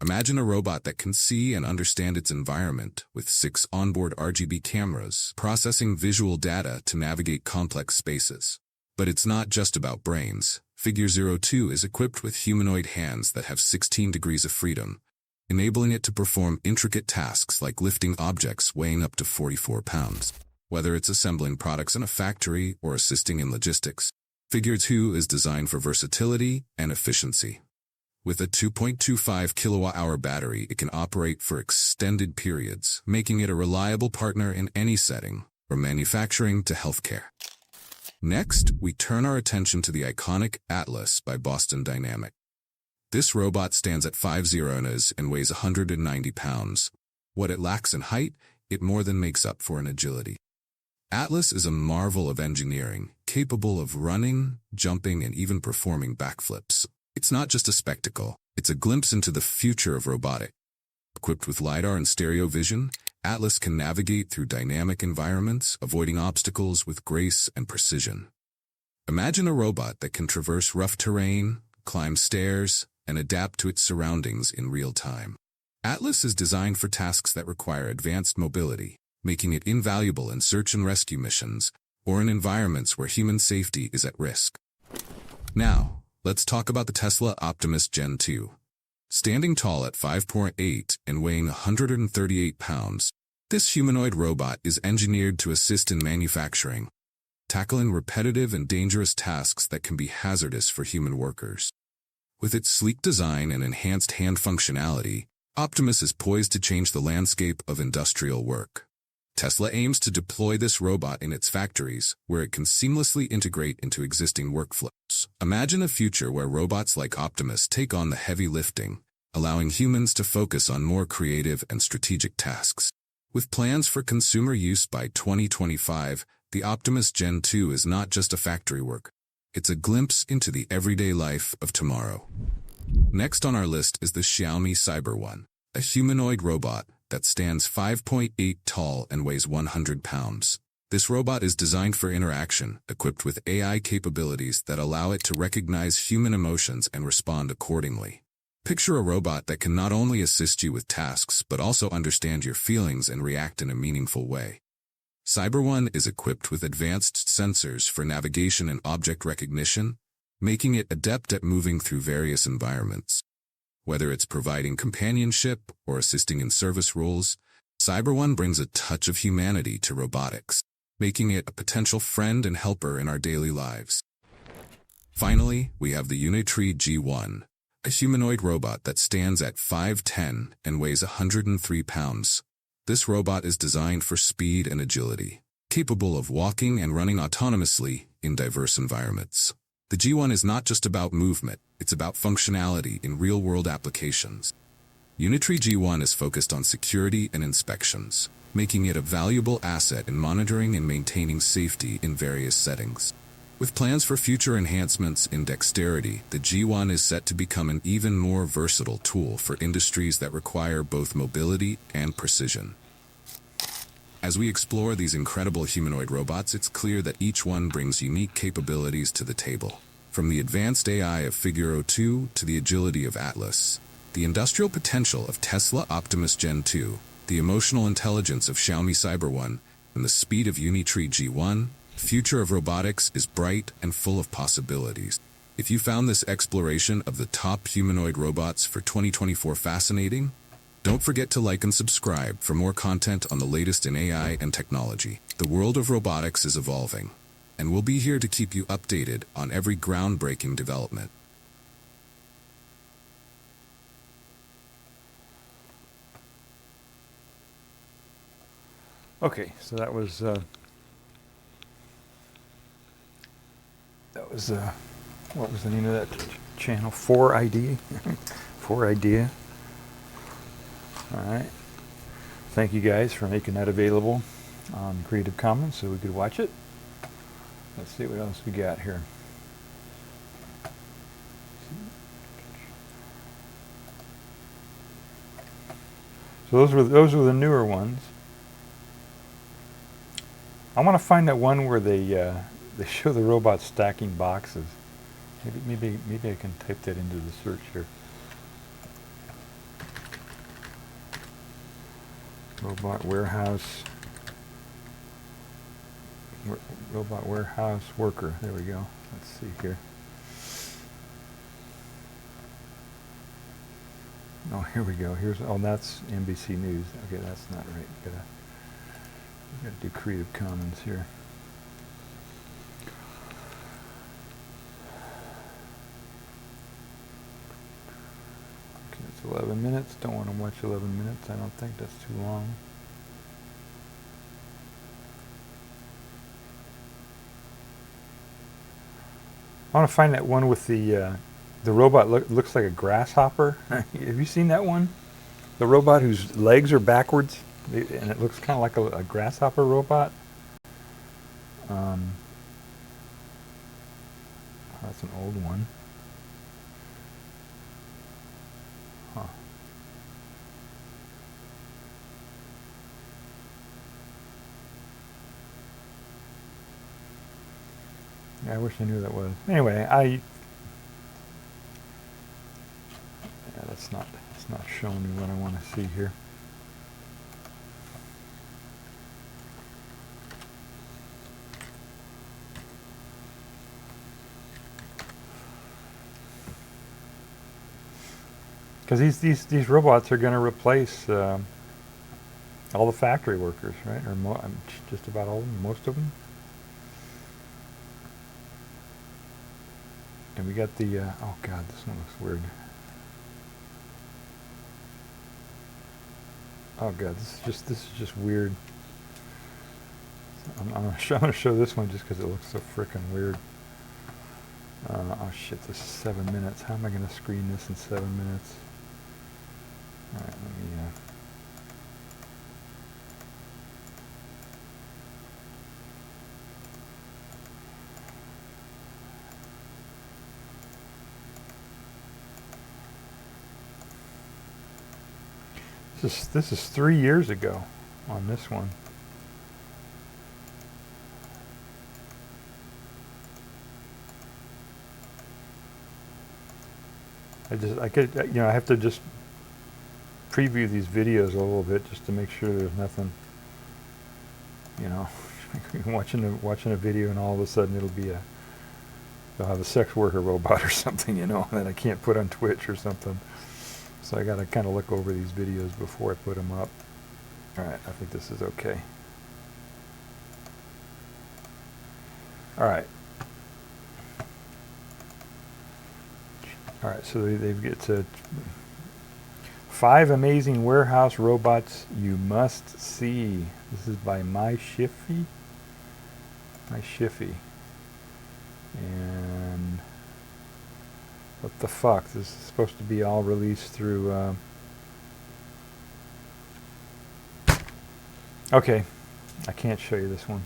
Imagine a robot that can see and understand its environment with 6 onboard RGB cameras processing visual data to navigate complex spaces. But it's not just about brains. Figure 02 is equipped with humanoid hands that have 16 degrees of freedom, enabling it to perform intricate tasks like lifting objects weighing up to 44 pounds. Whether it's assembling products in a factory or assisting in logistics, Figure 2 is designed for versatility and efficiency. With a 2.25 kilowatt-hour battery, it can operate for extended periods, making it a reliable partner in any setting, from manufacturing to healthcare. Next, we turn our attention to the iconic Atlas by Boston Dynamics. This robot stands at 5 inches and weighs 190 pounds. What it lacks in height, it more than makes up for in agility. Atlas is a marvel of engineering, capable of running, jumping, and even performing backflips. It's not just a spectacle, it's a glimpse into the future of robotics. Equipped with LiDAR and stereo vision, Atlas can navigate through dynamic environments, avoiding obstacles with grace and precision. Imagine a robot that can traverse rough terrain, climb stairs, and adapt to its surroundings in real time. Atlas is designed for tasks that require advanced mobility, making it invaluable in search and rescue missions or in environments where human safety is at risk. Now, let's talk about the Tesla Optimus Gen 2. Standing tall at 5.8 and weighing 138 pounds, this humanoid robot is engineered to assist in manufacturing, tackling repetitive and dangerous tasks that can be hazardous for human workers. With its sleek design and enhanced hand functionality, Optimus is poised to change the landscape of industrial work. Tesla aims to deploy this robot in its factories, where it can seamlessly integrate into existing workflows. Imagine a future where robots like Optimus take on the heavy lifting, allowing humans to focus on more creative and strategic tasks. With plans for consumer use by 2025, the Optimus Gen 2 is not just a factory worker. It's a glimpse into the everyday life of tomorrow. Next on our list is the Xiaomi Cyber 1, a humanoid robot that stands 5.8 tall and weighs 100 pounds. This robot is designed for interaction, equipped with AI capabilities that allow it to recognize human emotions and respond accordingly. Picture a robot that can not only assist you with tasks, but also understand your feelings and react in a meaningful way. Cyber 1 is equipped with advanced sensors for navigation and object recognition, making it adept at moving through various environments. Whether it's providing companionship or assisting in service roles, Cyber 1 brings a touch of humanity to robotics, making it a potential friend and helper in our daily lives. Finally, we have the Unitree G1, a humanoid robot that stands at 5'10 and weighs 103 pounds. This robot is designed for speed and agility, capable of walking and running autonomously in diverse environments. The G1 is not just about movement, it's about functionality in real-world applications. Unitree G1 is focused on security and inspections, making it a valuable asset in monitoring and maintaining safety in various settings. With plans for future enhancements in dexterity, the G1 is set to become an even more versatile tool for industries that require both mobility and precision. As we explore these incredible humanoid robots, it's clear that each one brings unique capabilities to the table. From the advanced AI of Figure 02 to the agility of Atlas, the industrial potential of Tesla Optimus Gen 2, the emotional intelligence of Xiaomi Cyber 1, and the speed of Unitree G1, the future of robotics is bright and full of possibilities. If you found this exploration of the top humanoid robots for 2024 fascinating, don't forget to like and subscribe for more content on the latest in AI and technology. The world of robotics is evolving, and we'll be here to keep you updated on every groundbreaking development. Okay, so that was what was the name of that channel? 4ID? 4idea. All right. Thank you guys for making that available on Creative Commons so we could watch it. Let's see what else we got here. So those were the newer ones. I want to find that one where they show the robot stacking boxes. Maybe I can type that into the search here. Robot warehouse worker. There we go. Let's see here. Oh, here we go. Here's, oh, that's NBC News. Okay, that's not right. Gotta do Creative Commons here. Okay, it's 11 minutes. Don't want to watch 11 minutes. I don't think that's too long. I want to find that one with the robot looks like a grasshopper. Have you seen that one? The robot whose legs are backwards, and it looks kind of like a grasshopper robot. That's an old one. Huh. Yeah, I wish I knew who that was. Anyway, yeah, that's not showing me what I want to see here. Because these robots are going to replace all the factory workers, right? Or just about all of them, most of them. And we got the oh god, this one looks weird. Oh god, this is just weird. I'm going to show this one just because it looks so frickin' weird. Oh shit, this is 7 minutes. How am I going to screen this in 7 minutes? All right, let me. This is 3 years ago on this one. I have to just preview these videos a little bit just to make sure there's nothing, watching a video and all of a sudden they'll have a sex worker robot or something, that I can't put on Twitch or something. So I gotta kind of look over these videos before I put them up. All right, I think this is okay. All right. All right, so they've got 5 amazing warehouse robots you must see. This is by Missjudged. And what the fuck? This is supposed to be all released through. Okay, I can't show you this one.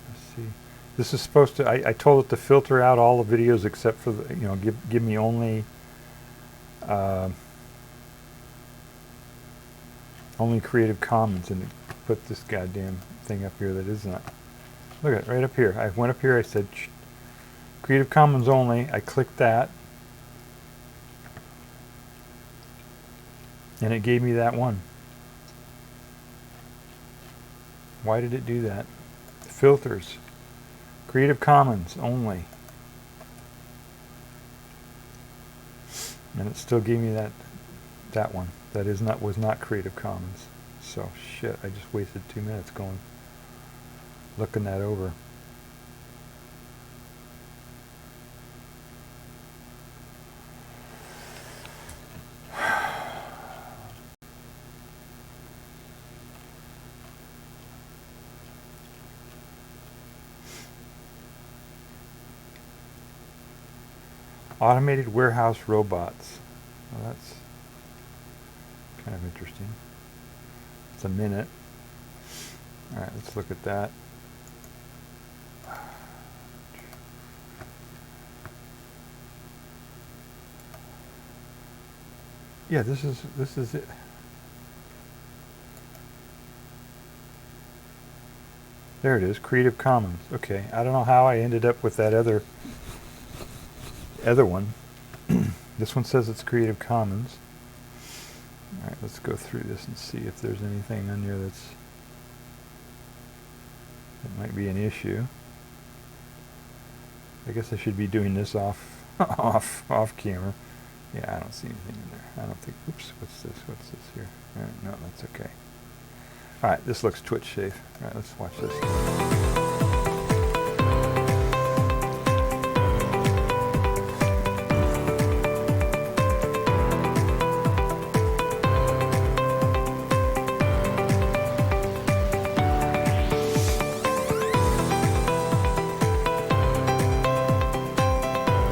Let's see. This is supposed to. I told it to filter out all the videos except for the. Give me only. Only Creative Commons, and it put this goddamn thing up here that is not. Look at it, right up here. I went up here, I said Creative Commons only. I clicked that. And it gave me that one. Why did it do that? Filters. Creative Commons only. And it still gave me that one. That was not Creative Commons. So shit, I just wasted 2 minutes looking that over. Automated warehouse robots. Well, that's kind of interesting. It's a minute. All right, let's look at that. Yeah, this is it. There it is, Creative Commons. Okay, I don't know how I ended up with that other one. This one says it's Creative Commons. All right, let's go through this and see if there's anything on here that might be an issue. I guess I should be doing this off off camera. Yeah, I don't see anything in there. I don't think. Oops, what's this here? No, that's okay. All right, this looks Twitch safe. All right, let's watch this.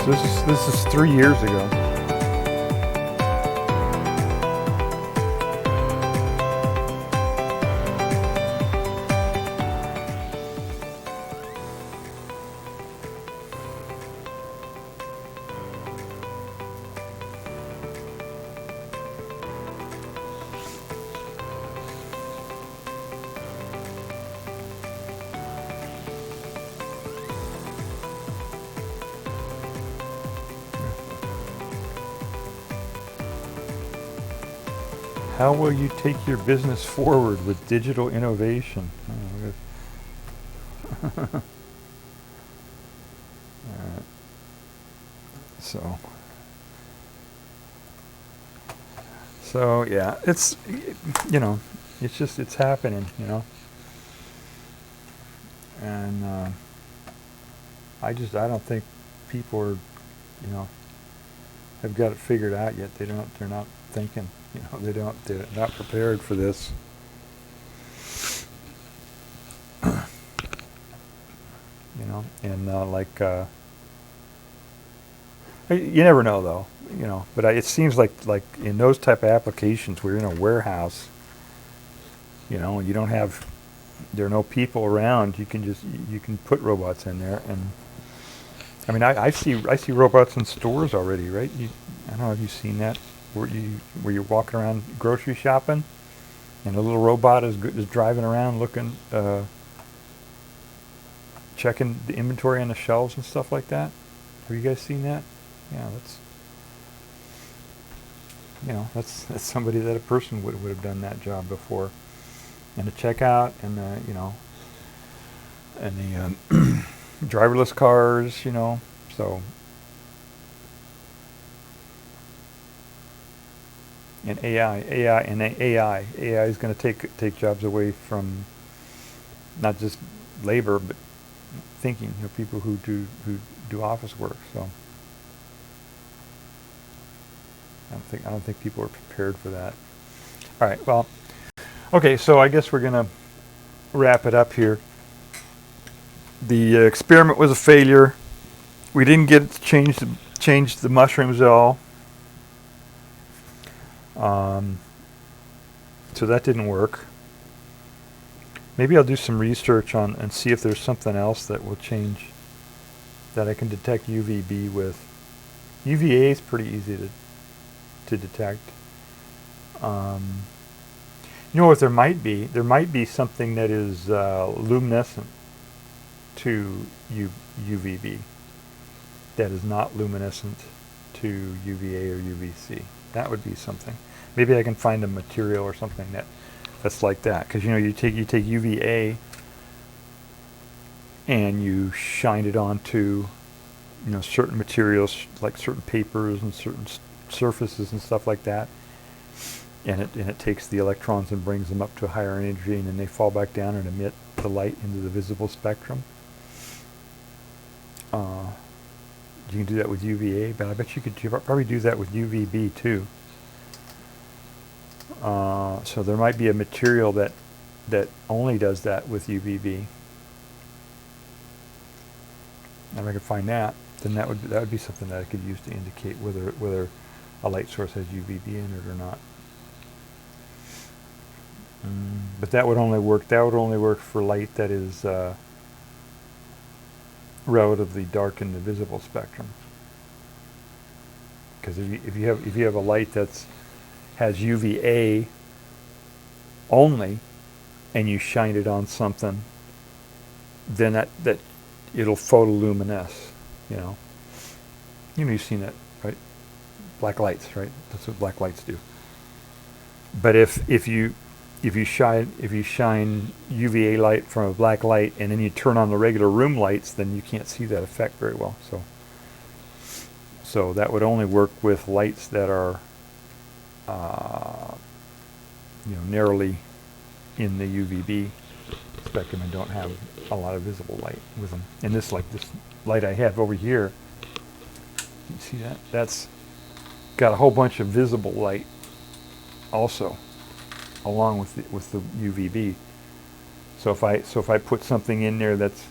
So this is 3 years ago. How will you take your business forward with digital innovation? Alright. So yeah, it's, you know, it's happening, you know. And I don't think people are, you know, have got it figured out yet. They're not thinking, you know, they're not prepared for this. You know, and you never know though, you know, but it seems like in those type of applications where you're in a warehouse, you know, you don't have, there are no people around, you can put robots in there. And I mean, I see robots in stores already, right? I don't know, have you seen that? Where you're walking around grocery shopping, and a little robot is driving around looking, checking the inventory on the shelves and stuff like that. Have you guys seen that? Yeah, that's somebody that a person would have done that job before. And the checkout and the, you know, and the driverless cars, you know, so. And AI is going to take jobs away from not just labor, but thinking, you know, people who do office work. So I don't think people are prepared for that. All right, well, okay, so I guess we're going to wrap it up here. The experiment was a failure. We didn't get it to change the mushrooms at all. So that didn't work. Maybe I'll do some research on and see if there's something else that will change, that I can detect UVB with. UVA is pretty easy to detect. You know what there might be? There might be something that is luminescent to UVB that is not luminescent to UVA or UVC. That would be something. Maybe I can find a material or something that's like that. Because, you know, you take UVA and you shine it onto, you know, certain materials, like certain papers and certain surfaces and stuff like that. And it takes the electrons and brings them up to a higher energy, and then they fall back down and emit the light into the visible spectrum. You can do that with UVA, but I bet you could probably do that with UVB too. So there might be a material that only does that with UVB. And if I could find that, then that would be something that I could use to indicate whether a light source has UVB in it or not. But that would only work. That would only work for light that is relatively dark in the visible spectrum. Because if you have a light has UVA only, and you shine it on something, then that it'll photoluminesce. You know, you've seen that, right? Black lights, right? That's what black lights do. But if you shine UVA light from a black light and then you turn on the regular room lights, then you can't see that effect very well. So that would only work with lights that are narrowly in the UVB spectrum and don't have a lot of visible light with them. And this light I have over here, you see that? That's got a whole bunch of visible light also, along with the UVB. So if I put something in there that's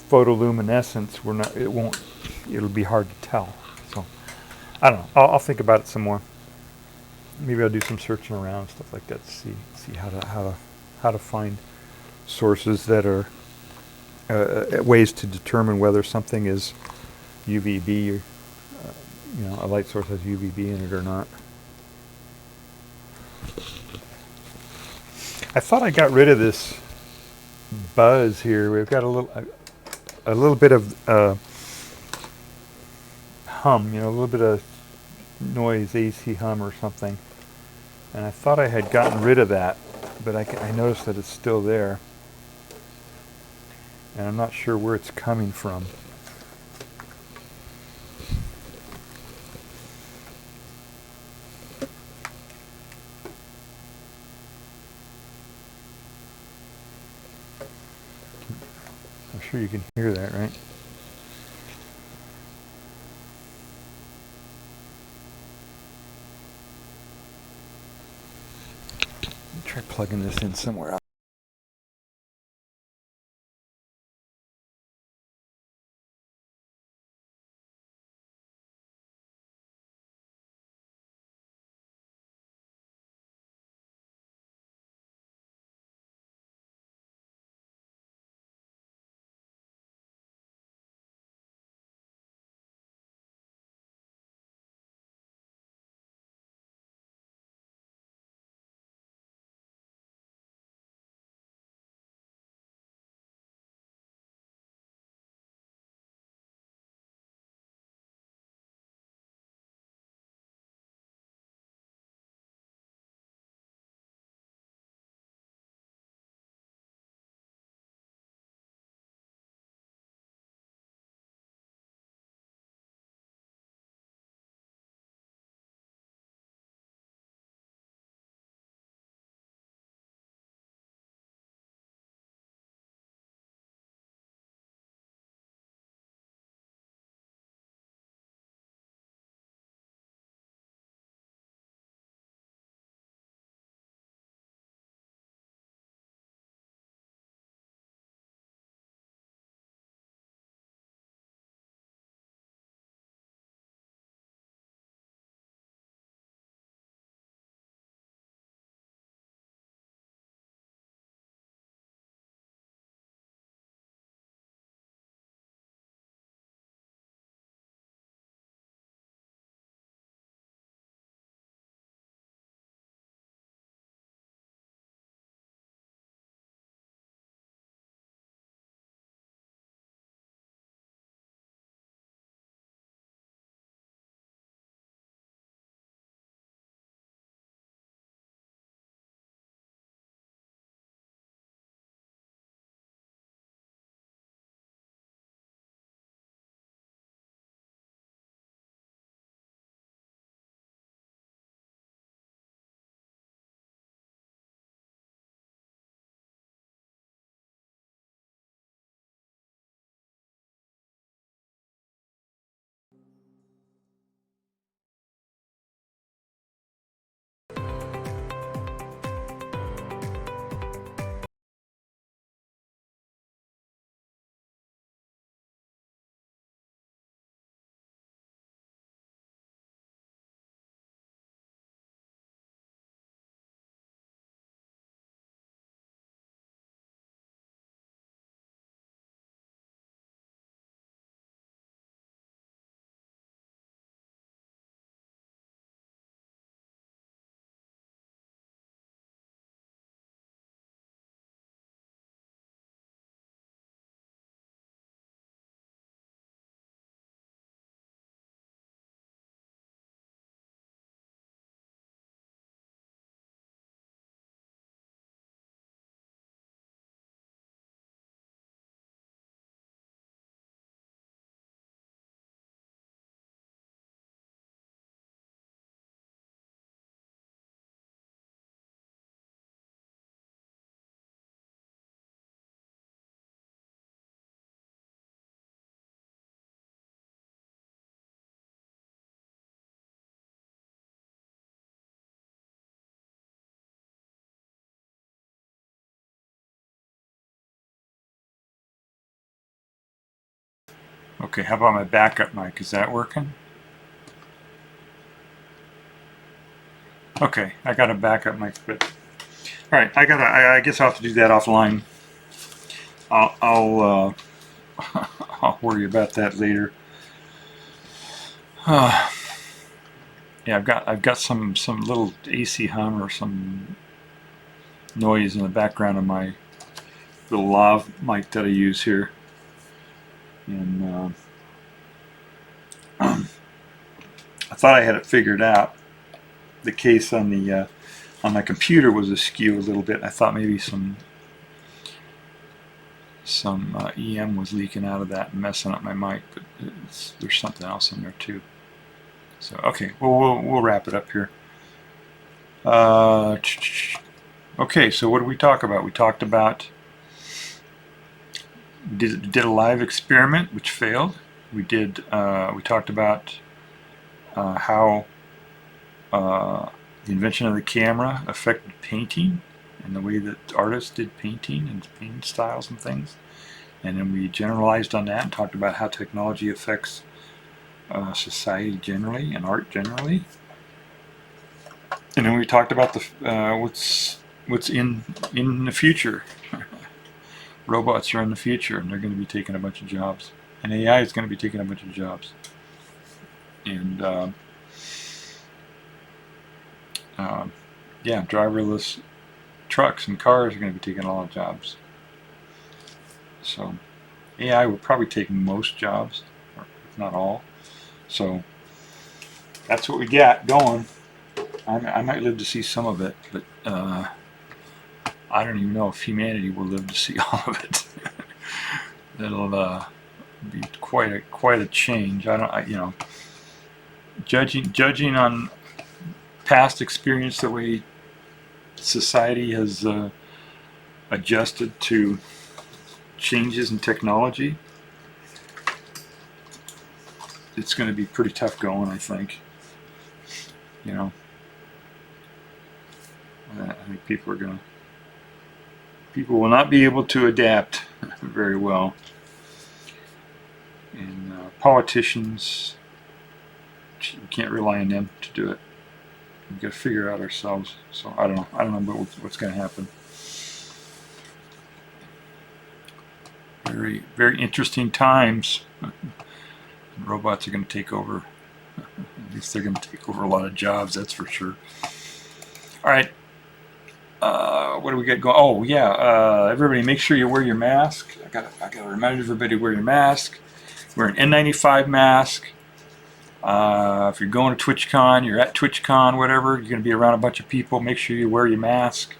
photoluminescence, it'll be hard to tell. So I don't know. I'll think about it some more. Maybe I'll do some searching around, stuff like that, to see how to find sources that are ways to determine whether something is UVB or a light source has UVB in it or not. I thought I got rid of this buzz here. We've got a little bit of hum, a little bit of noise, AC hum or something. And I thought I had gotten rid of that, but I noticed that it's still there. And I'm not sure where it's coming from. I'm sure you can hear that, right? Try plugging this in somewhere else. Okay, how about my backup mic? Is that working? Okay, I got a backup mic, but all right, I guess I'll have to do that offline. I'll I'll worry about that later. Yeah, I've got some little AC hum or some noise in the background of my little lav mic that I use here, and I thought I had it figured out. The case on the on my computer was askew a little bit. I thought maybe some EM was leaking out of that and messing up my mic, but there's something else in there too. So okay, well we'll wrap it up here. Okay, so what did we talk about? We talked about did a live experiment which failed. We talked about how the invention of the camera affected painting and the way that artists did painting and painting styles and things. And then we generalized on that and talked about how technology affects society generally and art generally. And then we talked about what's in the future. Robots are in the future, and they're going to be taking a bunch of jobs. And AI is going to be taking a bunch of jobs. And yeah, driverless trucks and cars are going to be taking a lot of jobs. So AI will probably take most jobs, or if not all. So that's what we got going. I might live to see some of it, but I don't even know if humanity will live to see all of it. It'll be quite a change. You know, judging on past experience, the way society has adjusted to changes in technology, it's going to be pretty tough going, I think. You know, I think people will not be able to adapt very well, and politicians, we can't rely on them to do it. We've got to figure it out ourselves. So I don't know what's going to happen. Very, very interesting times. Robots are going to take over. At least they're going to take over a lot of jobs, that's for sure. All right. What do we got going? Oh yeah, everybody, make sure you wear your mask. I got to remind everybody to wear your mask. Wear an N95 mask. If you're going to TwitchCon, you're at TwitchCon, whatever, you're going to be around a bunch of people. Make sure you wear your mask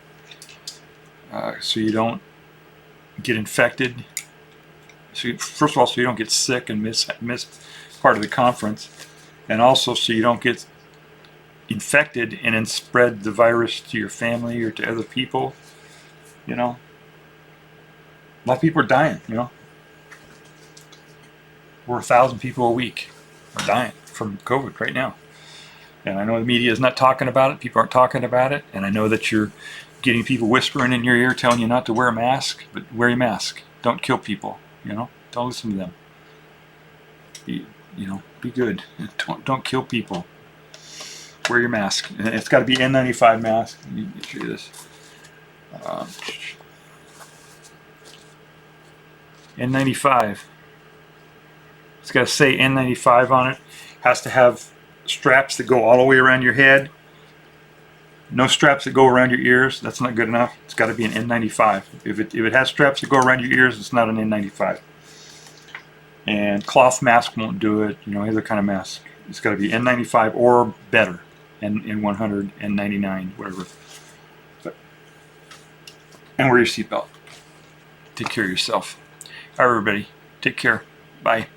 so you don't get infected. So first of all, so you don't get sick and miss part of the conference, and also so you don't get infected and then spread the virus to your family or to other people. You know, a lot of people are dying. You know, over 1,000 people a week are dying from COVID right now, and I know the media is not talking about it. People aren't talking about it, and I know that you're getting people whispering in your ear telling you not to wear a mask, but wear your mask. Don't kill people. You know, don't listen to them. You know, be good. Don't kill people. Wear your mask. It's got to be N95 mask. Let me get you this. N95. It's got to say N95 on it. Has to have straps that go all the way around your head. No straps that go around your ears. That's not good enough. It's got to be an N95. If it has straps that go around your ears, it's not an N95. And cloth mask won't do it. You know, any other kind of mask. It's got to be N95 or better. N100, N99, whatever. And wear your seatbelt. Take care of yourself. All right, everybody. Take care. Bye.